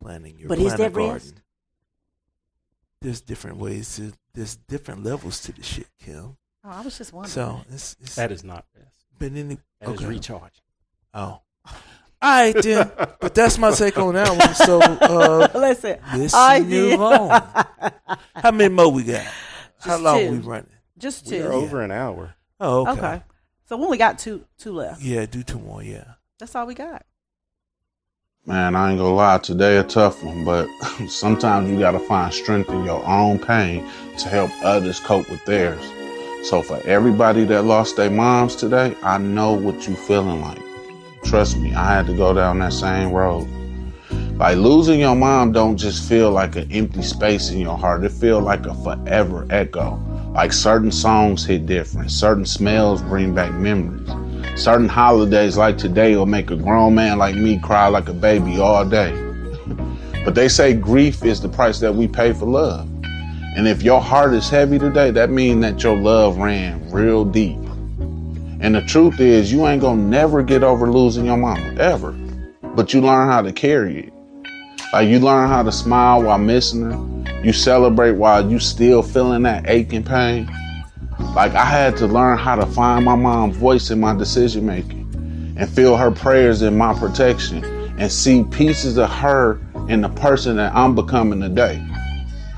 planting your planter garden. Rest? There's different ways there's different levels to the shit, Kim. Oh, I was just wondering. So that is not rest. But that is recharge. Oh. All right, then. But that's my take on that one. So listen, let's move on. How many more we got? How long we running? Just two. We're over an hour. Oh, okay. So we only got two left. Yeah, do two more, yeah. That's all we got. Man, I ain't gonna lie, today a tough one, but sometimes you gotta find strength in your own pain to help others cope with theirs. So for everybody that lost their moms today, I know what you feeling like. Trust me, I had to go down that same road. Like losing your mom don't just feel like an empty space in your heart. It feel like a forever echo. Like certain songs hit different. Certain smells bring back memories. Certain holidays like today will make a grown man like me cry like a baby all day. But they say grief is the price that we pay for love. And if your heart is heavy today, that means that your love ran real deep. And the truth is, you ain't gonna never get over losing your mama, ever. But you learn how to carry it. Like you learn how to smile while missing her. You celebrate while you still feeling that aching pain. Like I had to learn how to find my mom's voice in my decision making and feel her prayers in my protection and see pieces of her in the person that I'm becoming today.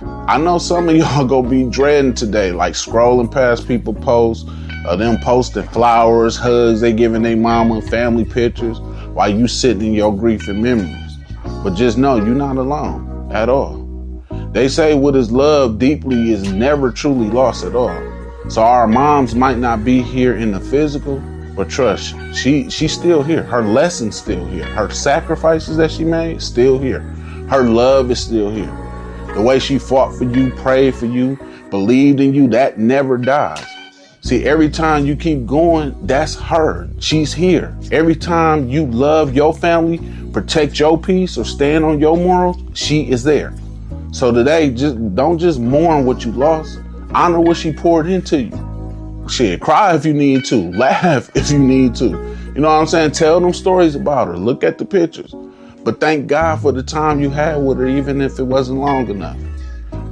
I know some of y'all gonna be dreading today, like scrolling past people posts of them posting flowers, hugs, they giving their mama, family pictures while you sitting in your grief and memories. But just know you're not alone at all. They say what is loved deeply is never truly lost at all. So our moms might not be here in the physical, but trust, she's still here. Her lessons still here. Her sacrifices that she made, still here. Her love is still here. The way she fought for you, prayed for you, believed in you, that never dies. See, every time you keep going, that's her. She's here. Every time you love your family, protect your peace, or stand on your morals, she is there. So today, don't just mourn what you lost. Honor what she poured into you. Shit, cry if you need to. Laugh if you need to. You know what I'm saying? Tell them stories about her. Look at the pictures. But thank God for the time you had with her, even if it wasn't long enough.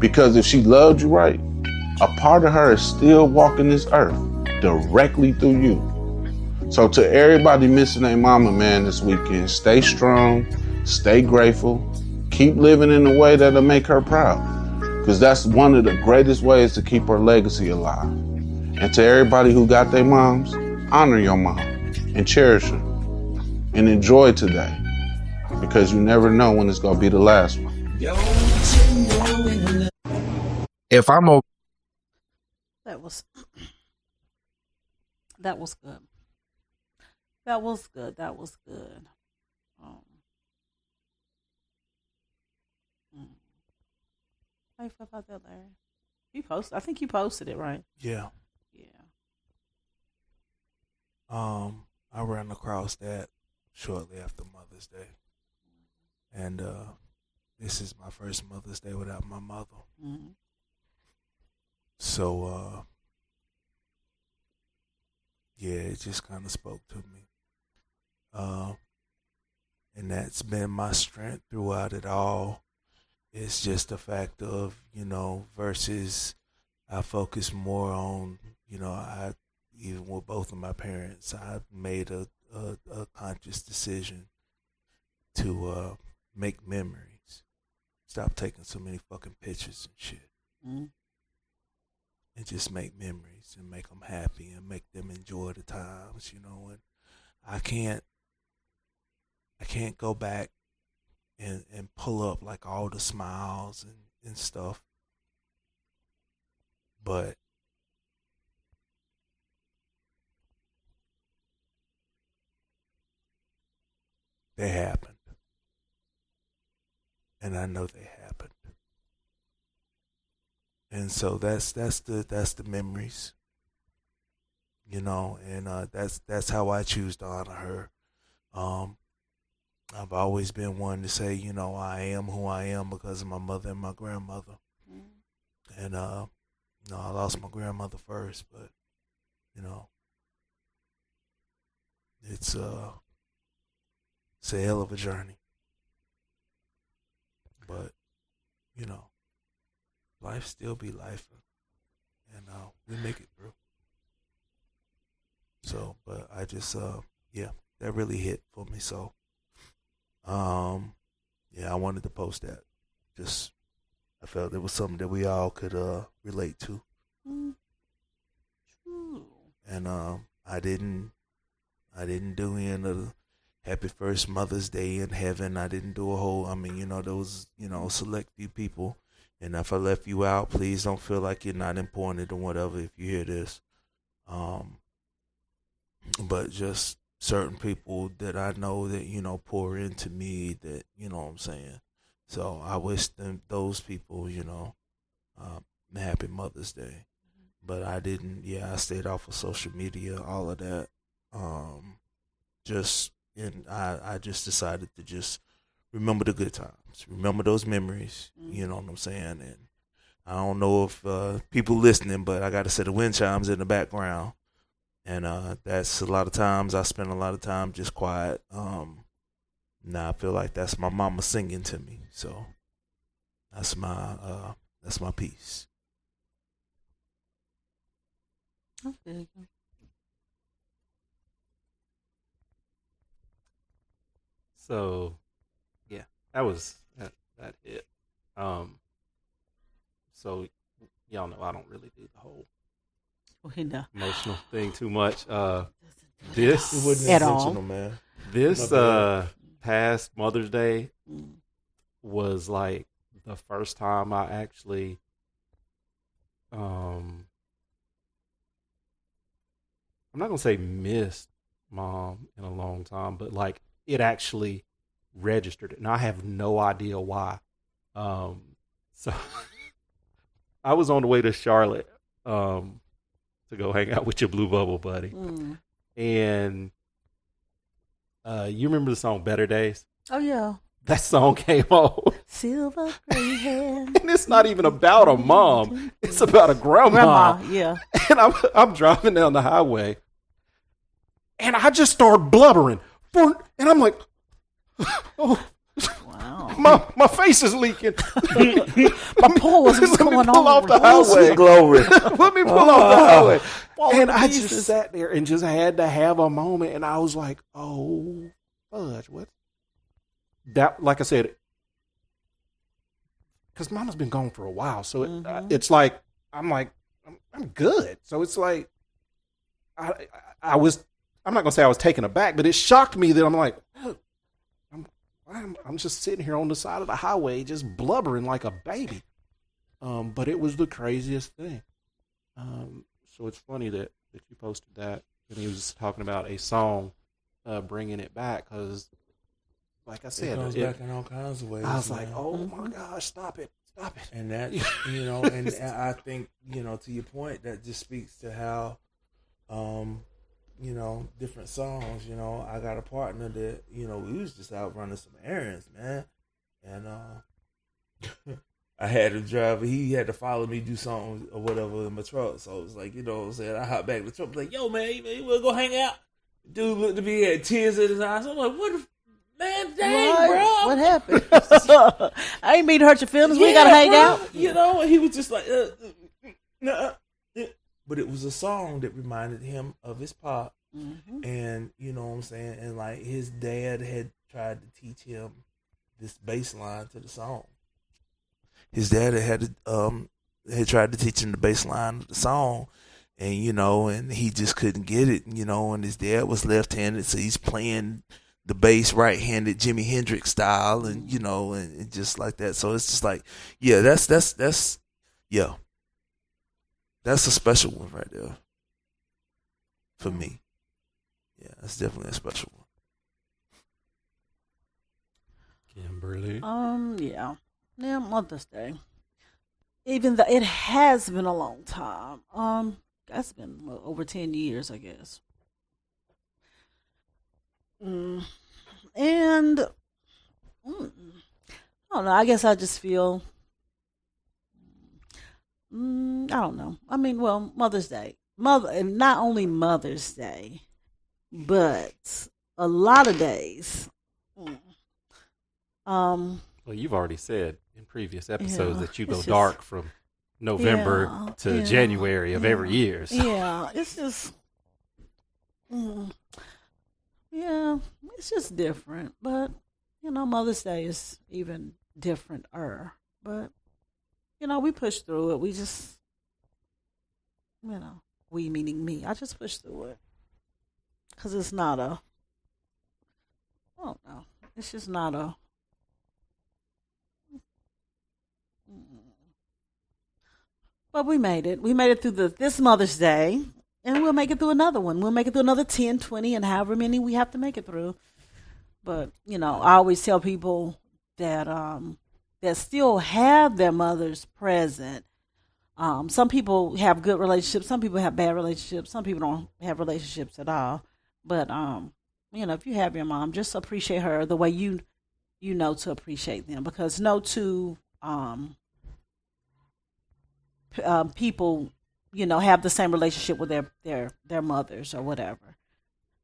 Because if she loved you right, a part of her is still walking this earth directly through you. So to everybody missing their mama, man, this weekend, stay strong, stay grateful, keep living in a way that'll make her proud. Because that's one of the greatest ways to keep her legacy alive. And to everybody who got their moms, honor your mom and cherish her and enjoy today. Because you never know when it's going to be the last one. If I'm okay. That was good. That was good. That was good. How you feel about that, Larry? I think you posted it, right? Yeah. Yeah. I ran across that shortly after Mother's Day. And this is my first Mother's Day without my mother. Mm-hmm. So, yeah, it just kind of spoke to me. And that's been my strength throughout it all. It's just the fact of, versus I focus more on, even with both of my parents, I made a conscious decision to make memories. Stop taking so many fucking pictures and shit. Mm-hmm. And just make memories and make them happy and make them enjoy the times, and I can't go back and pull up like all the smiles and stuff. But they happened. And I know they happened. And so that's the memories. And that's how I choose to honor her. I've always been one to say, I am who I am because of my mother and my grandmother. Mm-hmm. And I lost my grandmother first, but it's a hell of a journey. But life still be life, and we make it through. So, but I just that really hit for me. So, I wanted to post that. Just I felt it was something that we all could relate to. True. And I didn't do any of the happy first Mother's Day in heaven. I didn't do a whole. There was select few people. And if I left you out, please don't feel like you're not important or whatever if you hear this. But just certain people that I know that, pour into me, that, you know what I'm saying? So I wish those people, happy Mother's Day. But I didn't, I stayed off of social media, all of that. I just decided to just remember the good times, remember those memories, you know what I'm saying? And I don't know if people listening, but I got a set of wind chimes in the background. And that's a lot of times I spend a lot of time just quiet. Now I feel like that's my mama singing to me. So that's my piece. Okay. So, yeah, that was that hit. So y'all know I don't really do the whole emotional thing too much. This it wasn't at intentional, all, man. This past Mother's Day was like the first time I actually I'm not gonna say missed mom in a long time, but like it actually registered it, and I have no idea why. So I was on the way to Charlotte to go hang out with your Blue Bubble buddy, and you remember the song "Better Days"? Oh yeah, that song came on. Silver gray hair. And it's not even about a mom. It's about a grandma. Yeah. And I'm driving down the highway, and I just start blubbering. And I'm like, oh, wow. My face is leaking. My pores is going pull off the highway. Glory. Let me pull off the highway. And I just sat there and just had to have a moment, and I was like, oh, fudge, what? That, like I said, because Mama's been gone for a while, so it's like I'm good. So it's like I'm not gonna say I was taken aback, but it shocked me that I'm like, oh, I'm just sitting here on the side of the highway, just blubbering like a baby. But it was the craziest thing. So it's funny that you posted that, and he was talking about a song, bringing it back, because. Like I said, it goes back in all kinds of ways. I was like, "Oh my gosh, stop it!" And that, and I think, to your point, that just speaks to how, different songs. I got a partner that, we was just out running some errands, man, and I had to drive. He had to follow me do something or whatever in my truck. So it was like, what I'm saying, I hopped back in the truck, like, "Yo, man, you wanna go hang out?" Dude looked at me, had tears in his eyes. I'm like, "What the?" Man, dang, bro. What happened? I ain't mean to hurt your feelings. We gotta hang out. And he was just like, but it was a song that reminded him of his pop. And, you know what I'm saying? And like his dad had tried to teach him this bass line to the song. His dad had tried to teach him the bass line of the song. And, and he just couldn't get it, and his dad was left-handed, so he's playing the bass right-handed Jimi Hendrix style, and and just like that. So it's just like, yeah, that's a special one right there for me. Yeah, that's definitely a special one. Kimberly. Yeah, Mother's Day. Even though it has been a long time. That's been over 10 years, I guess. And I don't know. I guess I just feel. I don't know. I mean, well, Mother's Day, and not only Mother's Day, but a lot of days. Well, you've already said in previous episodes that you go dark from November to January of every year. So. Yeah, it's just. Yeah, it's just different. But, Mother's Day is even different-er. But, we push through it. We just, we meaning me. I just push through it. Because it's not I don't know. It's just not but we made it. We made it through this Mother's Day. and we'll make it through another one. We'll make it through another 10, 20, and however many we have to make it through. But, I always tell people that that still have their mothers present. Some people have good relationships. Some people have bad relationships. Some people don't have relationships at all. But, if you have your mom, just appreciate her the way you know to appreciate them. Because no two people, have the same relationship with their mothers or whatever.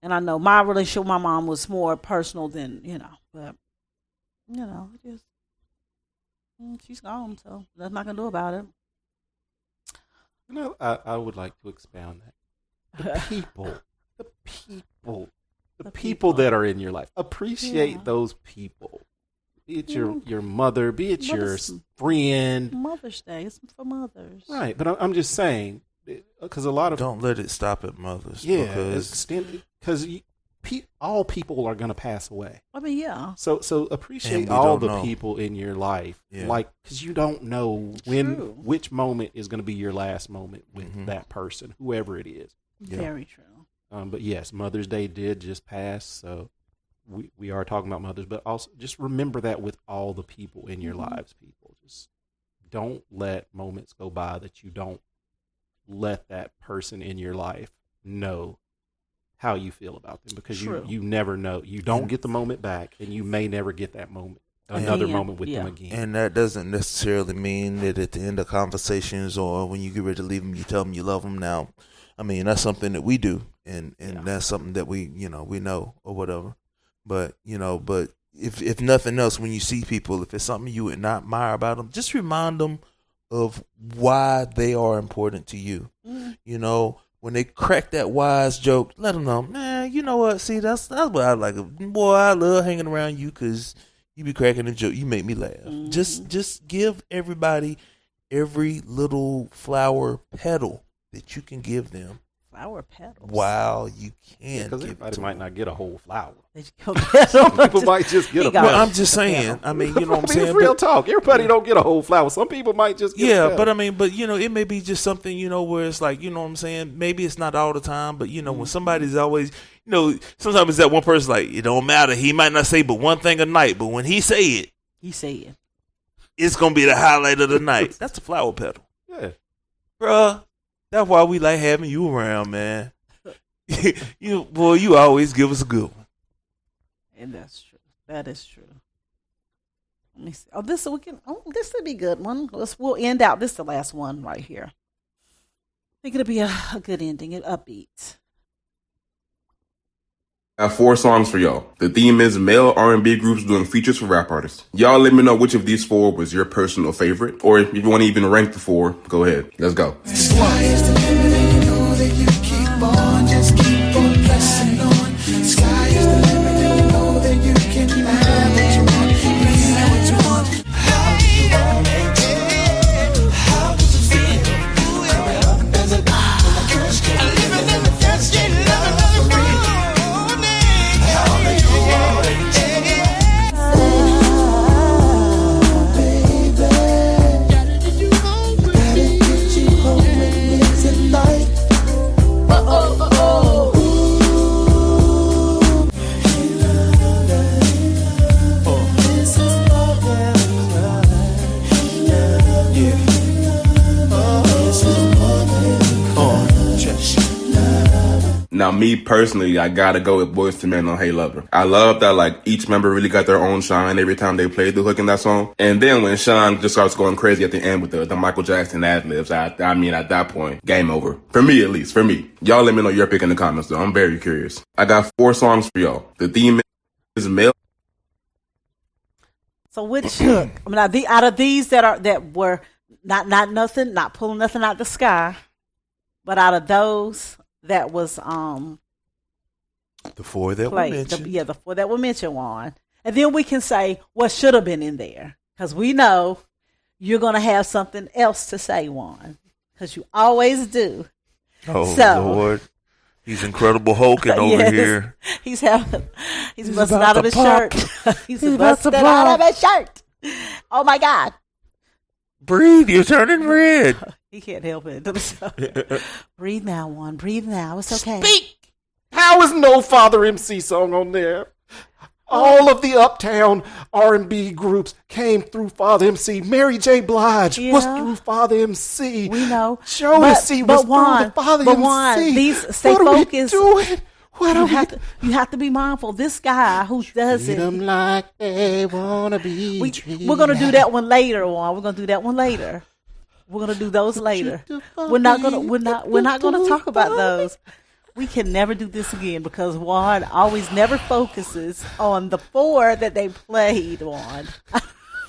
And I know my relationship with my mom was more personal than, but, just, she's gone, so there's nothing I can do about it. I would like to expound that. The people that are in your life. Appreciate those people. Be it your mother, be it your friend. Mother's Day, it's for mothers. Right, but I'm just saying, because a lot of... Don't let it stop at mothers. Yeah, because all people are going to pass away. I mean, yeah. So appreciate all the people in your life, because you don't know which moment is going to be your last moment with that person, whoever it is. Very true. But yes, Mother's Day did just pass, so we are talking about mothers, but also just remember that with all the people in your lives, people. Just don't let moments go by that you don't let that person in your life know how you feel about them, because you never know. You don't get the moment back, and you may never get that moment, another moment with them again. And that doesn't necessarily mean that at the end of conversations or when you get ready to leave them, you tell them you love them. Now, I mean, that's something that we do, and that's something that we know or whatever. But, but if nothing else, when you see people, if it's something you would not admire about them, just remind them of why they are important to you. When they crack that wise joke, let them know, man, you know what? See, that's what I like. Boy, I love hanging around you because you be cracking a joke. You make me laugh. Just give everybody every little flower petal that you can give them. Flower petals. While you can. Because everybody might not get a whole flower. Some people might just get a petal. Well, I'm just saying. I mean, you know what I'm saying? It's real talk. Everybody don't get a whole flower. Some people might just get a petal. But I mean, it may be just something, where it's like, you know what I'm saying? Maybe it's not all the time, but, when somebody's always, sometimes it's that one person like, it don't matter. He might not say but one thing a night, but when he say it, it's going to be the highlight of the night. That's the flower petal. Yeah. Bruh. That's why we like having you around, man. You always give us a good one. And that's true. That is true. Let me see. This will be a good one. We'll end out. This is the last one right here. I think it'll be a good ending. An upbeat. I have 4 songs for y'all. The theme is male R&B groups doing features for rap artists. Y'all let me know which of these 4 was your personal favorite, or if you want to even rank the 4, go ahead. Let's go. Sky is the limit and you know that you keep on, just keep on pressing on. Sky is the limit and you know that you can have what you want, be what you want. How do you want it? How does it feel? Coming up as a living in the dusty love. Now, me personally, I gotta go with Boyz II Men on Hey Lover. I love that, each member really got their own shine every time they played the hook in that song. And then when Sean just starts going crazy at the end with the Michael Jackson ad-libs, I mean, at that point, game over. For me, at least. For me. Y'all let me know your pick in the comments, though. I'm very curious. I got 4 songs for y'all. The theme is male. So which, out of these that were not nothing, not pulling nothing out the sky, but out of those... That was the 4 that were mentioned. The 4 that were mentioned, Juan. And then we can say what should have been in there, because we know you're going to have something else to say, Juan, because you always do. Oh, Lord. He's Incredible Hulking over here. He's busting out of his shirt. He's busting out of his shirt. Oh, my God. Breathe, you're turning red. He can't help it. Breathe now, Juan. Breathe now. It's okay. Speak! How is no Father MC song on there? All of the uptown R&B groups came through Father MC. Mary J. Blige was through Father MC. We know. Jodeci was through the Father MC. Juan, stay what focused. Are we doing? You have to be mindful. This guy who does treat it. them like they wanna be. We're gonna do that one later, Juan. We're gonna do that one later. We're gonna do those later. We're not gonna talk about those. We can never do this again because Juan always never focuses on the 4 that they played on. We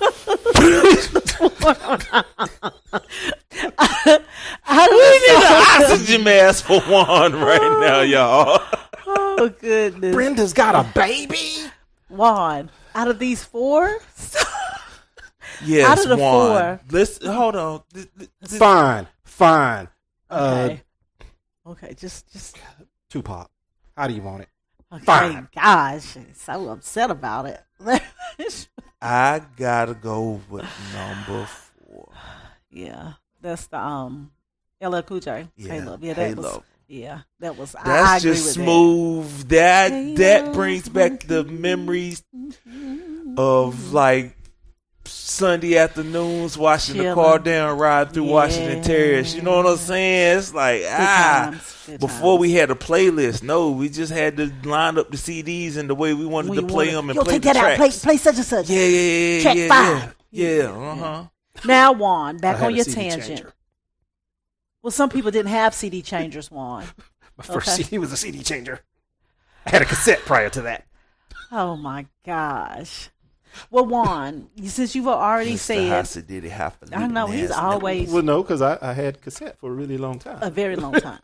need an oxygen mask for Juan right now, y'all. Oh goodness! Brenda's got a baby. Juan, out of these 4, yes, out of the Juan. 4, Hold on. Fine. Okay, just Tupac. How do you want it? Okay, Fine. gosh, so upset about it. I gotta go with number 4. Yeah, that's the LL Cool J. Yeah, Hey Love. Yeah, Hey that was. Love. Yeah, that was. That's I agree just with smooth. That brings back the memories of like Sunday afternoons watching the car down ride through Washington Terrace. You know what I'm saying? It's like before we had a playlist. No, we just had to line up the CDs and the way we wanted to play them and play take the that tracks. out. Play such and such. Yeah. Track 5. Yeah. Now, Juan, back I on had a your CD tangent. changer. Well, some people didn't have CD changers, Juan. My first CD was a CD changer. I had a cassette prior to that. Oh my gosh. Well, Juan, since you've already said, did it have to I know he's always Well, no, because I had cassette for a really long time. a very long time.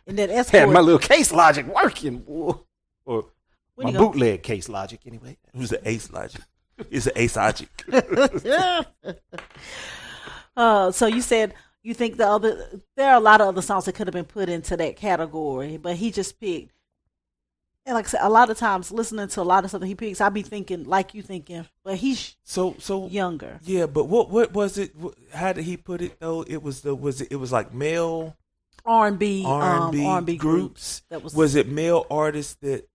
And then Had escort. my little case logic working. Or When my you go- bootleg case logic, anyway. Who's the Ace Logic? It's an Ace Logic. So you said you think there are a lot of other songs that could have been put into that category, but he just picked. And like I said, a lot of times listening to a lot of stuff that he picks, I be thinking like you thinking, but he's so younger. Yeah, but what was it? How did he put it though? It was like male R&B groups. That was it male artists that?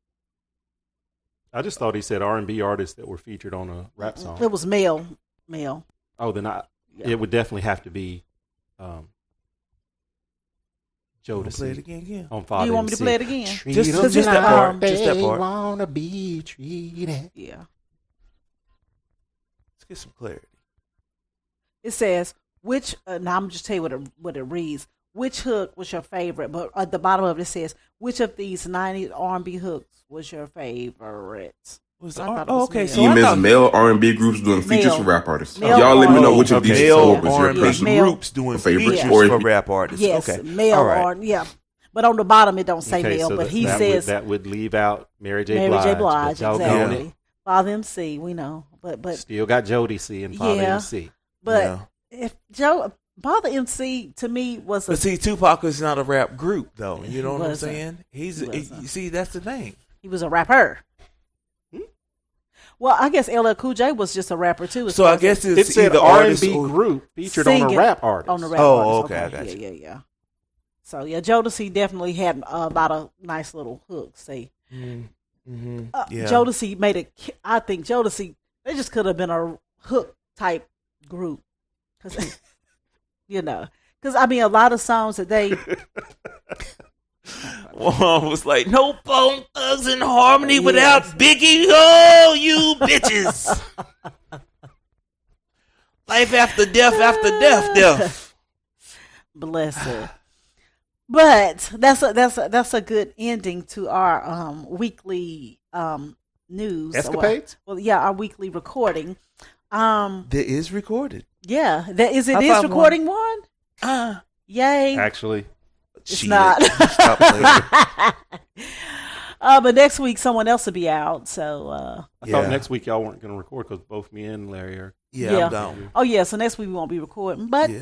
I just thought he said R&B artists that were featured on a rap song. It was male. Oh, then it would definitely have to be Jodeci. Play it again. On Father Do you want me to MC. play it again? Just that part. Just that part. Wanna be treated. Yeah. Let's get some clarity. It says which. Now I'm just tell you what it reads. Which hook was your favorite? But at the bottom of it says which of these 90s R&B hooks was your favorite? Okay. So you missed male R&B groups doing features for rap artists. Y'all let me know which of these male was your R&B personal groups doing favorite features or for rap artists. Yes, Okay. male R&B. Yeah, but on the bottom it don't say male. So but he that says that would leave out Mary J. Blige. Blige. Exactly. Father MC, we know, but still got Jodeci and Father MC. But if Father MC to me was. But see, Tupac is not a rap group though. You know what I'm saying? You see, that's the thing. He was a rapper. Well, I guess LL Cool J was just a rapper too. So I guess it said either R&B group featured on a rap artist. On the rap artist. Okay, I got you. Yeah. So yeah, Jodeci definitely had a lot of nice little hooks. See, Jodeci made it. I think Jodeci they just could have been a hook type group, because I mean a lot of songs that they. One was like, no Bone Thugs in Harmony without Biggie. Oh, you bitches. Life after death. Bless it. But that's a good ending to our weekly news. Escapades? Well, yeah, our weekly recording. There is recorded. Yeah, it is recording one. Yay! Actually. It's not. But next week someone else will be out. So I thought next week y'all weren't going to record because both me and Larry are. I'm down. Oh yeah, so next week we won't be recording. But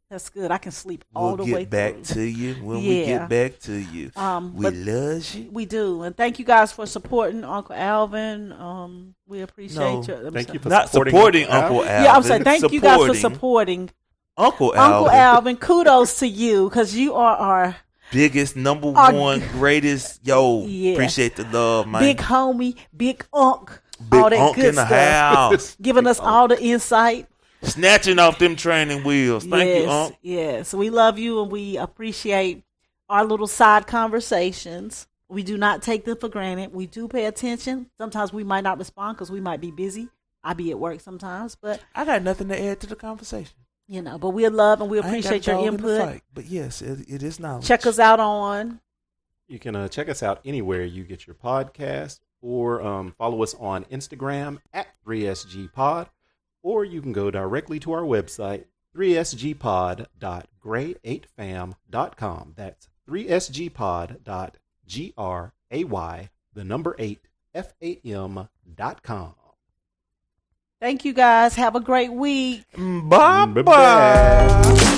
that's good. I can sleep all the way. We'll get back to you when we get back to you. We love you. We do, and thank you guys for supporting Uncle Alvin. We appreciate you. Thank you for supporting Uncle Alvin. Yeah, I'm saying thank you guys for supporting Uncle Alvin, kudos to you because you are our biggest, number one, greatest. Yo, Yeah. appreciate the love, man. big homie, big unk, Big all that unk good in the stuff. house. Giving us all the insight. Snatching off them training wheels. Thank you, Unc. Yes, we love you and we appreciate our little side conversations. We do not take them for granted. We do pay attention. Sometimes we might not respond because we might be busy. I be at work sometimes, but I got nothing to add to the conversation. But we love and we I ain't appreciate got a your dog in the input. fight, but yes, it is knowledge. Check us out on. You can check us out anywhere you get your podcast, or follow us on Instagram at 3SGPod, or you can go directly to our website, 3sgpod.gray8fam.com. That's 3sgpod.gray8fam.com. Thank you guys. Have a great week. Bye-bye.